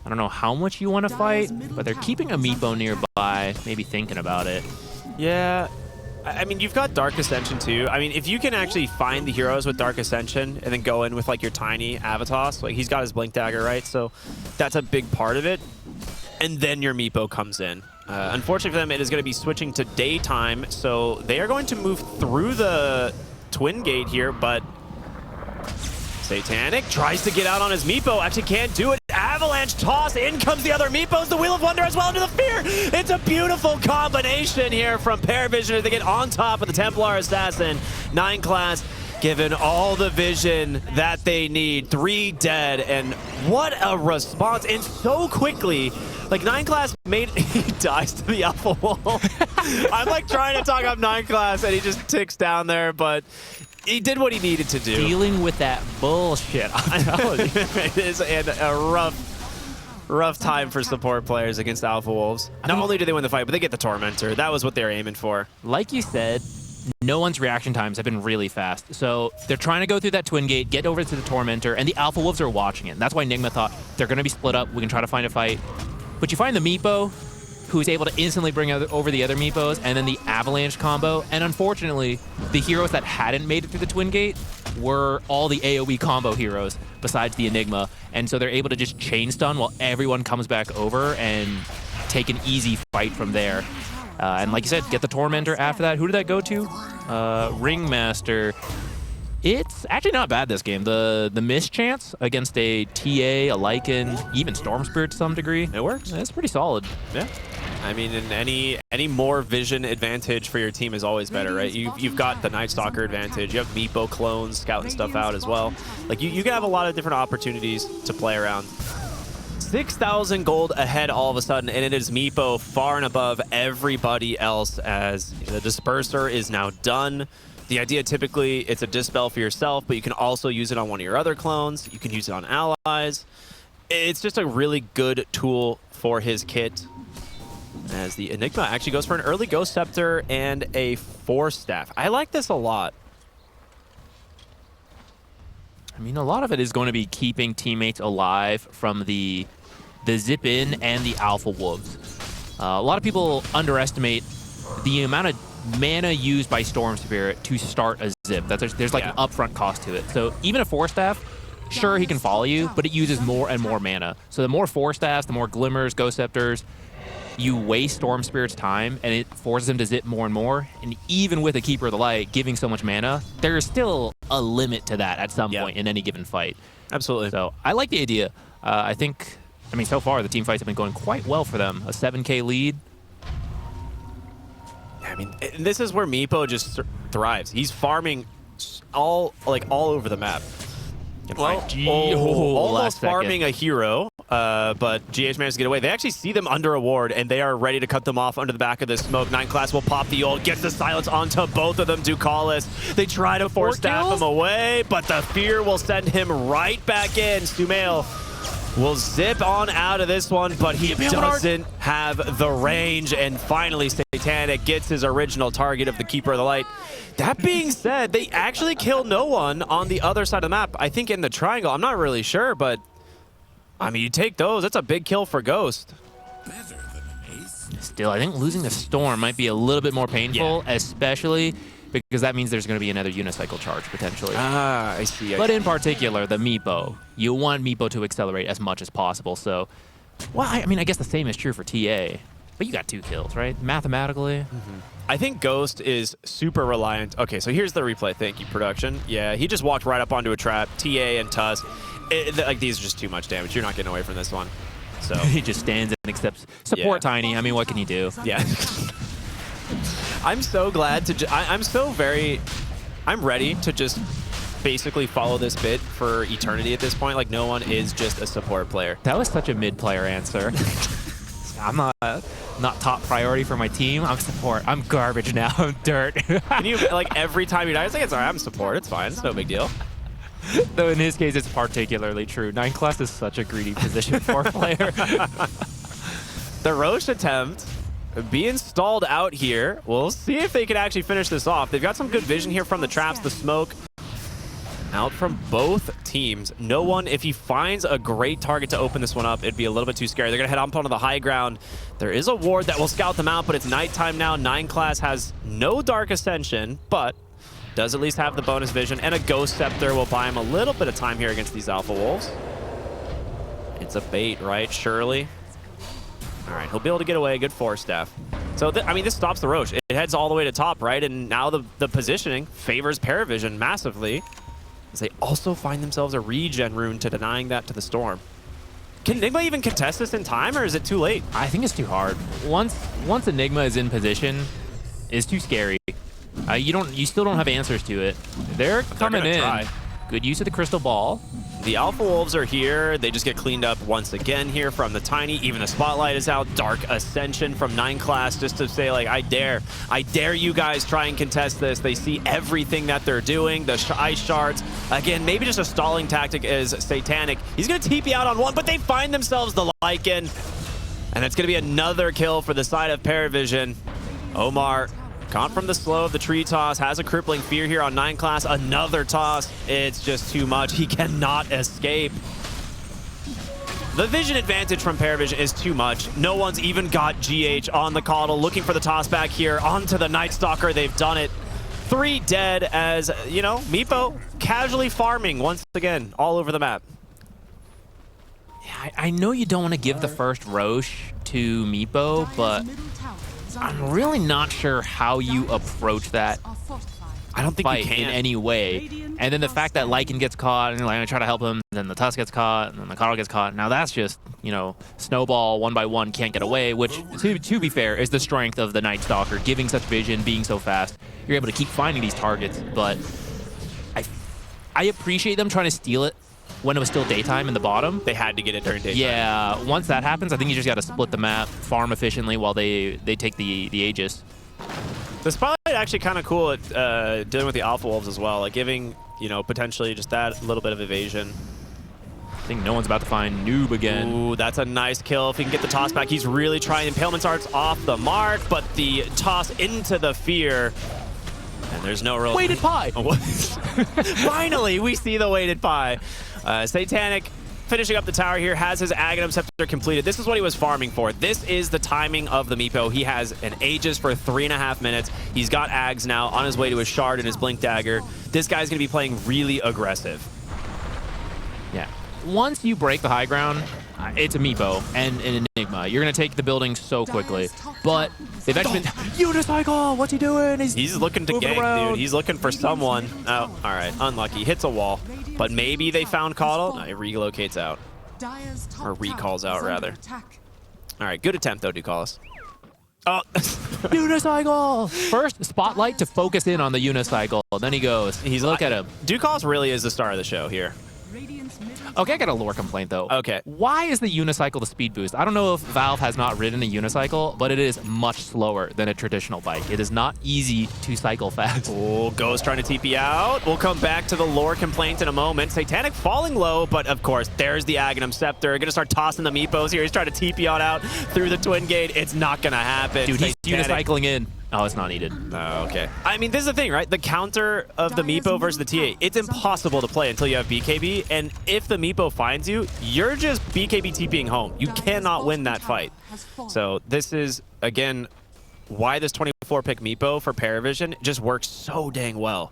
I don't know how much you want to fight, but they're keeping a Meepo nearby, maybe thinking about it. Yeah, I mean, you've got Dark Ascension too. I mean, if you can actually find the heroes with Dark Ascension and then go in with like your tiny Avatos, like he's got his Blink Dagger, right? So that's a big part of it. And then your Meepo comes in. Unfortunately for them, it is going to be switching to daytime, so they are going to move through the twin gate here, but Satanic tries to get out on his Meepo, actually can't do it. Avalanche toss, in comes the other Meepos, the Wheel of Wonder as well into the Fear. It's a beautiful combination here from PARIVISION as they get on top of the Templar Assassin. 9 class, given all the vision that they need. 3 dead, and what a response, and so quickly. Like 9 class made, he dies to the Alpha Wolf. I'm like trying to talk up 9 class and he just ticks down there, but he did what he needed to do. Dealing with that bullshit. It is a rough time for support players against Alpha Wolves. Not only do they win the fight, but they get the Tormentor. That was what they were aiming for. Like you said, no one's reaction times have been really fast. So they're trying to go through that twin gate, get over to the Tormentor, and the Alpha Wolves are watching it. And that's why Nigma thought they're going to be split up. We can try to find a fight. But you find the Meepo, who's able to instantly bring over the other Meepos, and then the Avalanche combo. And unfortunately, the heroes that hadn't made it through the twin gate were all the AoE combo heroes besides the Enigma. And so they're able to just chain stun while everyone comes back over and take an easy fight from there. And like you said, get the Tormentor after that. Who did that go to? Ringmaster. It's actually not bad this game. The miss chance against a TA, a Lycan, even Storm Spirit to some degree. It works. It's pretty solid. Yeah. I mean, and any more vision advantage for your team is always better, right? You've got the Night Stalker advantage. You have Meepo clones scouting stuff out as well. Like you can have a lot of different opportunities to play around. 6,000 gold ahead all of a sudden, and it is Meepo far and above everybody else as the Disperser is now done. The idea typically, it's a dispel for yourself, but you can also use it on one of your other clones. You can use it on allies. It's just a really good tool for his kit. As the Enigma actually goes for an early Ghost Scepter and a Force Staff. I like this a lot. I mean, a lot of it is going to be keeping teammates alive from the zip in and the Alpha Wolves. A lot of people underestimate the amount of mana used by Storm Spirit to start a zip. That there's like an upfront cost to it. So even a Force Staff, sure, he can follow you, but it uses more and more mana. So the more Force Staffs, the more Glimmers, Ghost Scepters, you waste Storm Spirit's time, and it forces him to zip more and more. And even with a Keeper of the Light giving so much mana, there's still a limit to that at some point in any given fight. Absolutely. So I like the idea. I mean, so far the team fights have been going quite well for them. A 7K lead. I mean, this is where Meepo just thrives. He's farming all over the map. Well, almost farming a hero, but GH managed to get away. They actually see them under a ward, and they are ready to cut them off under the back of this smoke. 9 class will pop the ult, gets the silence onto both of them. Ducalis, they try to force staff him away, but the fear will send him right back in. Sumail will zip on out of this one, but he doesn't have the range, and finally Satanic gets his original target of the Keeper of the Light. That being said, they actually kill no one on the other side of the map. I think in the triangle, I'm not really sure, but I mean, you take those, that's a big kill for Ghost. Still, I think losing the Storm might be a little bit more painful, especially because that means there's going to be another unicycle charge potentially. Ah, I see. But in particular, the Meepo. You want Meepo to accelerate as much as possible, so Well, I mean, I guess the same is true for TA. But you got 2 kills, right? Mathematically. I think Ghost is super reliant. Okay, so here's the replay. Thank you, production. Yeah, he just walked right up onto a trap. TA and Tusk. Like, these are just too much damage. You're not getting away from this one. So He just stands and accepts support Tiny. I mean, what can you do? Yeah. I'm so glad to... I'm ready to just basically follow this bit for eternity at this point. Like, no one is just a support player. That was such a mid-player answer. I'm not top priority for my team. I'm support. I'm garbage now. I'm dirt. Can you, like, every time you die, it's like, it's all right, I'm support. It's fine. It's no big deal. Though in his case, it's particularly true. 9 class is such a greedy position for a player. The Roche attempt being stalled out here. We'll see if they can actually finish this off. They've got some good vision here from the traps, the smoke. Out from both teams. No one, if he finds a great target to open this one up, it'd be a little bit too scary. They're going to head up onto the high ground. There is a ward that will scout them out, but it's nighttime now. 9 class has no Dark Ascension, but does at least have the bonus vision, and a Ghost Scepter will buy him a little bit of time here against these Alpha Wolves. It's a bait, right? Surely. All right, he'll be able to get away. Good force staff. So, I mean, this stops the Roche. It heads all the way to top, right? And now the positioning favors PARIVISION massively, as they also find themselves a regen rune to denying that to the Storm. Can Nigma even contest this in time, or is it too late? I think it's too hard. Once Enigma is in position, it's too scary. You still don't have answers to it. They're coming in. Try. Good use of the crystal ball. The Alpha Wolves are here. They just get cleaned up once again here from the Tiny. Even the Spotlight is out. Dark Ascension from 9 class just to say, like, I dare you guys try and contest this. They see everything that they're doing. The Ice Shards. Again, maybe just a stalling tactic is Satanic. He's going to TP out on one, but they find themselves the Lycan. And it's going to be another kill for the side of PARIVISION. Omar, caught from the slow of the tree toss, has a crippling fear here on 9 class. Another toss. It's just too much. He cannot escape. The vision advantage from PARIVISION is too much. No one's even got GH on the Coddle. Looking for the toss back here onto the Night Stalker. They've done it. 3 dead as, you know, Meepo casually farming once again all over the map. Yeah, I know you don't want to give the first Roche to Meepo, but I'm really not sure how you approach that I don't think fight you can in any way. And then the fact that Lycan gets caught, and you're like, I try to help him, then the Tusk gets caught, and then the Coddle gets caught. Now that's just, you know, snowball 1 by 1, can't get away, which, to be fair, is the strength of the Night Stalker, giving such vision, being so fast. You're able to keep finding these targets, but I appreciate them trying to steal it when it was still daytime in the bottom. They had to get it during daytime. Yeah, once that happens, I think you just got to split the map, farm efficiently while they take the Aegis. The Spotlight actually kind of cool at dealing with the Alpha Wolves as well, like giving, you know, potentially just that little bit of evasion. I think no one's about to find Noob again. Ooh, that's a nice kill. If he can get the toss back, he's really trying. Impalement Art's off the mark, but the toss into the fear. And there's no real... Weighted pie! Finally, we see the weighted pie. Satanic finishing up the tower here, has his Aghanim Scepter completed. This is what he was farming for. This is the timing of the Meepo. He has an Aegis for 3.5 minutes. He's got Ags now on his way to his Shard and his Blink Dagger. This guy's going to be playing really aggressive. Yeah. Once you break the high ground, it's a Meepo and an Enigma. You're going to take the building so quickly. But they've actually been... Unicycle! What's he doing? He's looking to gank, dude. He's looking for someone. Oh, all right. Unlucky. Hits a wall. But maybe they found Coddle. No, he relocates out. Or recalls out, rather. All right. Good attempt, though, Ducalis. Oh. Unicycle! First, Spotlight to focus in on the Unicycle. Then he goes. Look at him. Ducalis really is the star of the show here. Okay, I got a lore complaint, though. Okay. Why is the Unicycle the speed boost? I don't know if Valve has not ridden a Unicycle, but it is much slower than a traditional bike. It is not easy to cycle fast. Oh, Ghost trying to TP out. We'll come back to the lore complaint in a moment. Satanic falling low, but of course, there's the Aghanim Scepter. Gonna start tossing the Meepos here. He's trying to TP out through the Twin Gate. It's not gonna happen. Dude, he's unicycling in. Oh, it's not needed. Oh, okay. I mean, this is the thing, right? The counter of the Meepo versus the TA, it's impossible to play until you have BKB, and if the Meepo finds you, you're just BKB TPing home. You cannot win that fight. So this is, again, why this 24-pick Meepo for PARIVISION just works so dang well.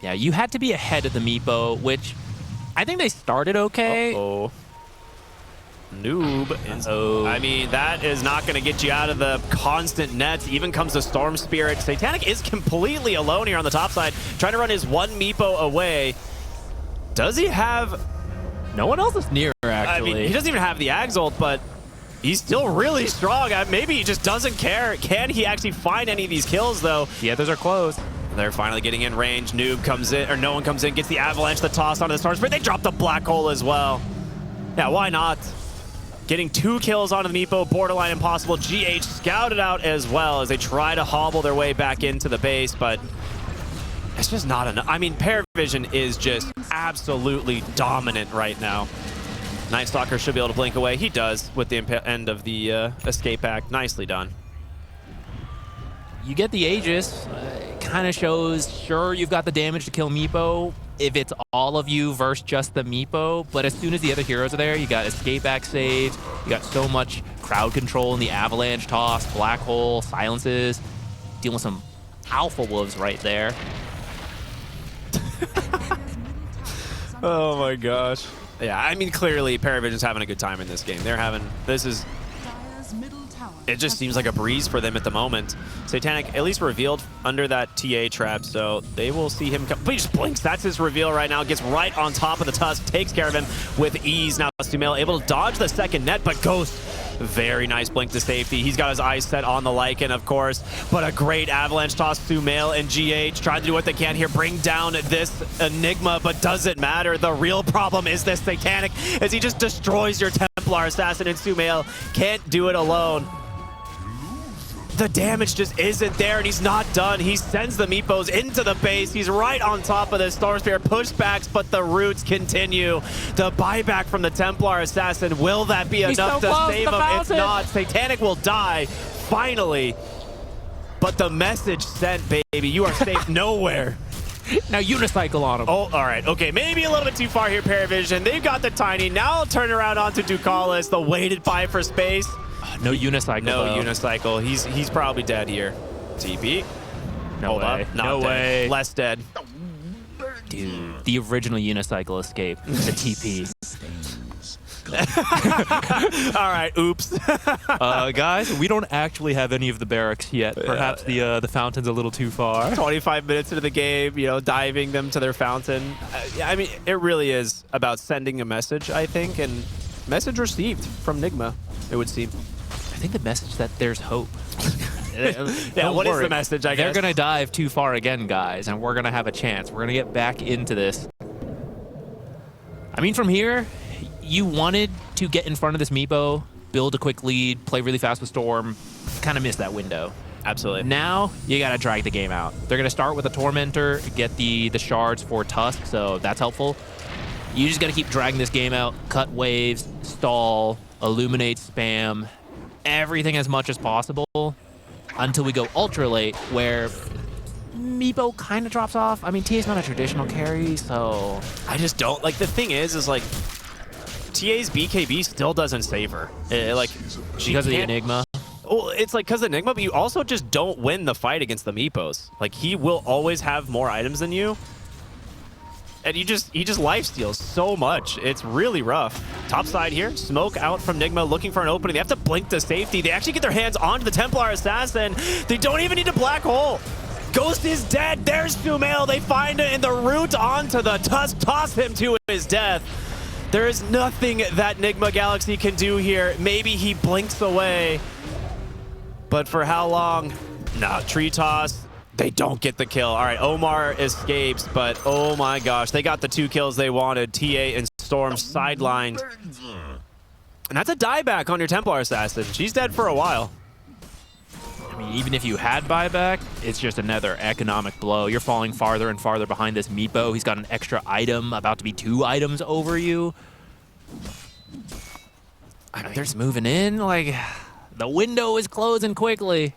Yeah, you had to be ahead of the Meepo, which I think they started okay. Uh-oh. Noob. I mean, that is not going to get you out of the constant nets. Even comes the Storm Spirit. Satanic is completely alone here on the top side, trying to run his one Meepo away. Does he have... No one else is near, actually. I mean, he doesn't even have the Ags ult, but he's still really strong. Maybe he just doesn't care. Can he actually find any of these kills, though? Yeah, those are close. They're finally getting in range. Noob comes in, or no one comes in, gets the Avalanche, the toss onto the Storm Spirit. They drop the Black Hole as well. Yeah, why not? Getting 2 kills onto the Meepo, borderline impossible. GH scouted out as well as they try to hobble their way back into the base, but it's just not enough. I mean, PARIVISION is just absolutely dominant right now. Night Stalker should be able to blink away. He does with the end of the escape act. Nicely done. You get the Aegis. It kind of shows, sure, you've got the damage to kill Meepo if it's all of you versus just the Meepo, but as soon as the other heroes are there, you got escape back saves, you got so much crowd control in the Avalanche toss, Black Hole, silences, dealing with some alpha wolves right there. Oh my gosh. Yeah, I mean, clearly PARIVISION's having a good time in this game. They're having, it just seems like a breeze for them at the moment. Satanic at least revealed under that TA trap, so they will see him come. But he just blinks. That's his reveal right now. Gets right on top of the Tusk, takes care of him with ease. Now Sumail able to dodge the second net, but Ghost, very nice blink to safety. He's got his eyes set on the Lycan, of course, but a great Avalanche toss. Sumail and GH trying to do what they can here, bring down this Nigma, but doesn't matter. The real problem is this Satanic, as he just destroys your Templar Assassin, and Sumail can't do it alone. The damage just isn't there, and he's not done. He sends the Meepos into the base. He's right on top of the Storm Spirit pushbacks, but the roots continue. The buyback from the Templar Assassin, will that be enough to save him? If not, Satanic will die, finally. But the message sent, baby. You are safe nowhere. Now unicycle on him. Oh, all right. Okay, maybe a little bit too far here, PARIVISION. They've got the Tiny. Now I'll turn around onto Ducalis, the weighted buy for space. No unicycle. No though. unicycle. He's probably dead here. TP. No Hold way. up. Not No dead. way. Less dead. Dude, the original unicycle escape. The TP. All right. Oops. Guys, we don't actually have any of the barracks yet. Perhaps the fountain's a little too far. 25 minutes into the game, you know, diving them to their fountain. I mean, it really is about sending a message, I think, and message received from Nigma, it would seem. I think the message that there's hope. Yeah, what is the message, I guess? They're going to dive too far again, guys, and we're going to have a chance. We're going to get back into this. I mean, from here, you wanted to get in front of this Meepo, build a quick lead, play really fast with Storm, kind of missed that window. Absolutely. Now, you got to drag the game out. They're going to start with a Tormentor, get the shards for Tusk, so that's helpful. You just got to keep dragging this game out, cut waves, stall, illuminate, spam, everything as much as possible until we go ultra late, where Meepo kind of drops off. I mean, TA's not a traditional carry, so... I just don't... Like, the thing is like, TA's BKB still doesn't save her. Like, because of the Enigma. Well, it's like because of Nigma, but you also just don't win the fight against the Meepos. Like, he will always have more items than you. And he just lifesteals so much. It's really rough. Top side here, smoke out from Nigma, looking for an opening. They have to blink to safety. They actually get their hands onto the Templar Assassin. They don't even need a black hole. Ghost is dead. There's Sumail. They find it in the root onto the Tusk, toss him to his death. There is nothing that Nigma Galaxy can do here. Maybe he blinks away. But for how long? Nah, tree toss. They don't get the kill. All right, Omar escapes, but oh my gosh, they got the 2 kills they wanted. TA and Storm sidelined. And that's a dieback on your Templar Assassin. She's dead for a while. I mean, even if you had buyback, it's just another economic blow. You're falling farther and farther behind this Meepo. He's got an extra item, about to be 2 items over you. I mean, they're just moving in. Like, the window is closing quickly.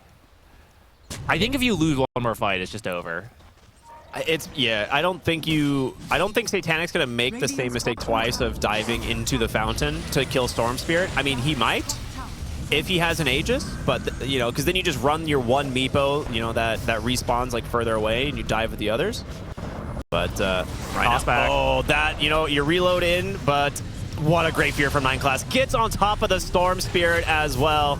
I think if you lose one more fight, it's just over. Yeah, I don't think Satanic's gonna make the same mistake twice of diving into the fountain to kill Storm Spirit. I mean, he might if he has an Aegis, but you know, because then you just run your one Meepo, you know, that respawns like further away, and you dive with the others. But right now, back. oh, that, you know, you reload in, but What a great fear from 9 Class. Gets on top of the Storm Spirit as well.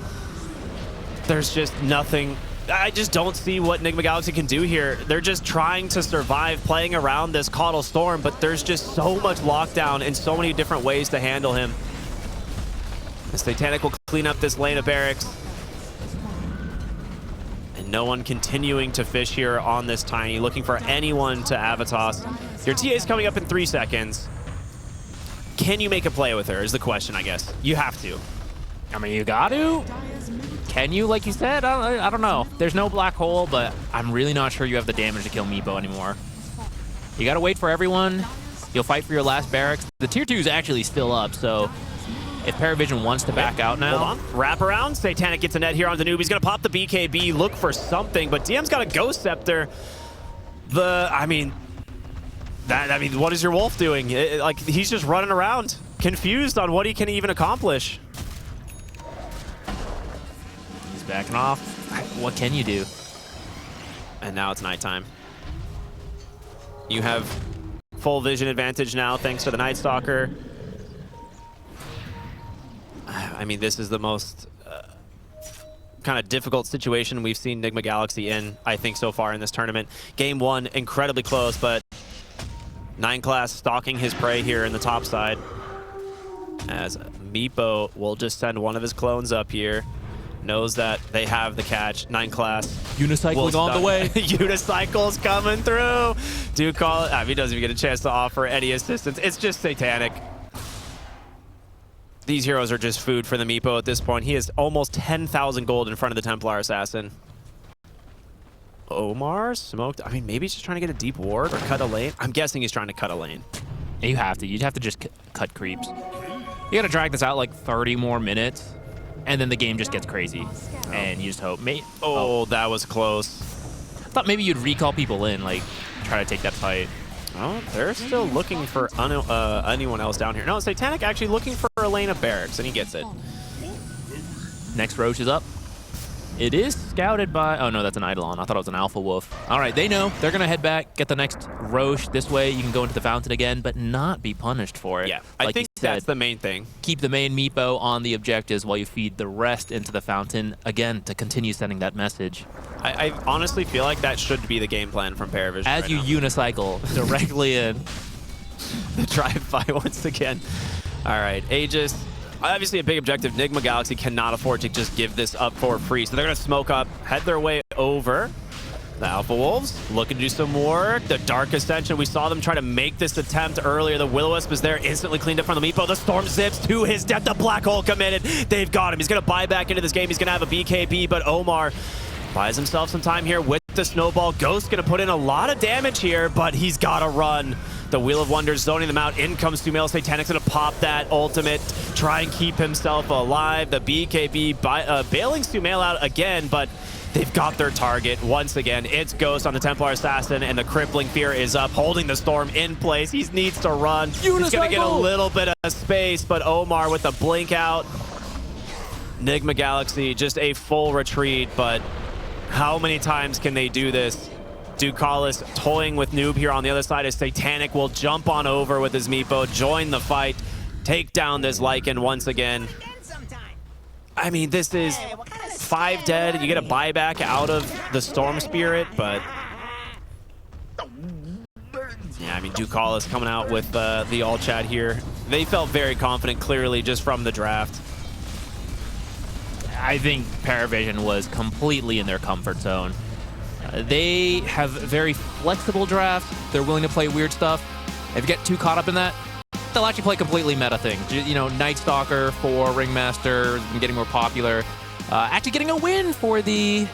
There's just nothing. I just don't see what Nigma Galaxy can do here. They're just trying to survive playing around this Caudal Storm, but there's just so much lockdown and so many different ways to handle him. The Satanic will clean up this lane of barracks. And no one continuing to fish here on this Tiny, looking for anyone to Avatos. Your TA is coming up in 3 seconds. Can you make a play with her is the question, I guess. You have to. I mean, you got to. Can you, like you said? I don't know. There's no black hole, but I'm really not sure you have the damage to kill Meepo anymore. You got to wait for everyone. You'll fight for your last barracks. The tier 2 is actually still up, so if PARIVISION wants to back out now. Hold on. Wrap around. Satanic gets a net here on the noob. He's going to pop the BKB, look for something, but DM's got a Ghost Scepter. I mean, what is your Wolf doing? Like, he's just running around, confused on what he can even accomplish. He's backing off. What can you do? And now it's nighttime. You have full vision advantage now thanks to the Night Stalker. I mean, this is the most kind of difficult situation we've seen Nigma Galaxy in, I think, so far in this tournament. Game 1, incredibly close, but 9 Class stalking his prey here in the top side. As Meepo will just send one of his clones up here. Knows that they have the catch. 9 Class. Unicycling on the way. Unicycle's coming through. Do call it. He doesn't even get a chance to offer any assistance. It's just Satanic. These heroes are just food for the Meepo at this point. He has almost 10,000 gold in front of the Templar Assassin. Omar smoked. I mean, maybe he's just trying to get a deep ward or cut a lane. I'm guessing he's trying to cut a lane. You have to. You'd have to just cut creeps. You got to drag this out like 30 more minutes, and then the game just gets crazy. And you just hope. Oh, that was close. I thought maybe you'd recall people in, like, try to take that fight. Oh, they're still looking for anyone else down here. No, Satanic actually looking for a lane of barracks, and he gets it. Next Roche is up. It is scouted by... Oh, no, that's an Eidolon. I thought it was an Alpha Wolf. All right, they know. They're going to head back, get the next Roche. This way you can go into the fountain again, but not be punished for it. Yeah, like I think that's the main thing. Keep the main Meepo on the objectives while you feed the rest into the fountain, again, to continue sending that message. I honestly feel like that should be the game plan from PARIVISION. As you unicycle directly in. The drive-by once again. All right, Aegis. Obviously a big objective. Nigma Galaxy cannot afford to just give this up for free. So they're going to smoke up, head their way over. The Alpha Wolves looking to do some work. The Dark Ascension, we saw them try to make this attempt earlier. The Will-O-Wisp is there, instantly cleaned up from the Meepo. The Storm zips to his death. The Black Hole committed. They've got him. He's going to buy back into this game. He's going to have a BKB, but Omar buys himself some time here with the Snowball. Ghost going to put in a lot of damage here, but he's got to run. The Wheel of Wonders zoning them out. In comes Sumail. Satanic's going to pop that ultimate, try and keep himself alive. The BKB bailing Sumail out again, but they've got their target. Once again, it's Ghost on the Templar Assassin, and the Crippling Fear is up, holding the Storm in place. He needs to run. He's going to get a little bit of space, but Omar with the blink out. Nigma Galaxy, just a full retreat, but how many times can they do this? Ducalis toying with Noob here on the other side as Satanic will jump on over with his Meepo, join the fight, take down this Lycan once again. I mean, this is 5 dead. You get a buyback out of the Storm Spirit, but yeah, I mean, Ducalis coming out with the all chat here. They felt very confident, clearly, just from the draft. I think PARIVISION was completely in their comfort zone. They have very flexible drafts. They're willing to play weird stuff. If you get too caught up in that, they'll actually play completely meta things. You know, Night Stalker for Ringmaster, getting more popular. Actually getting a win for the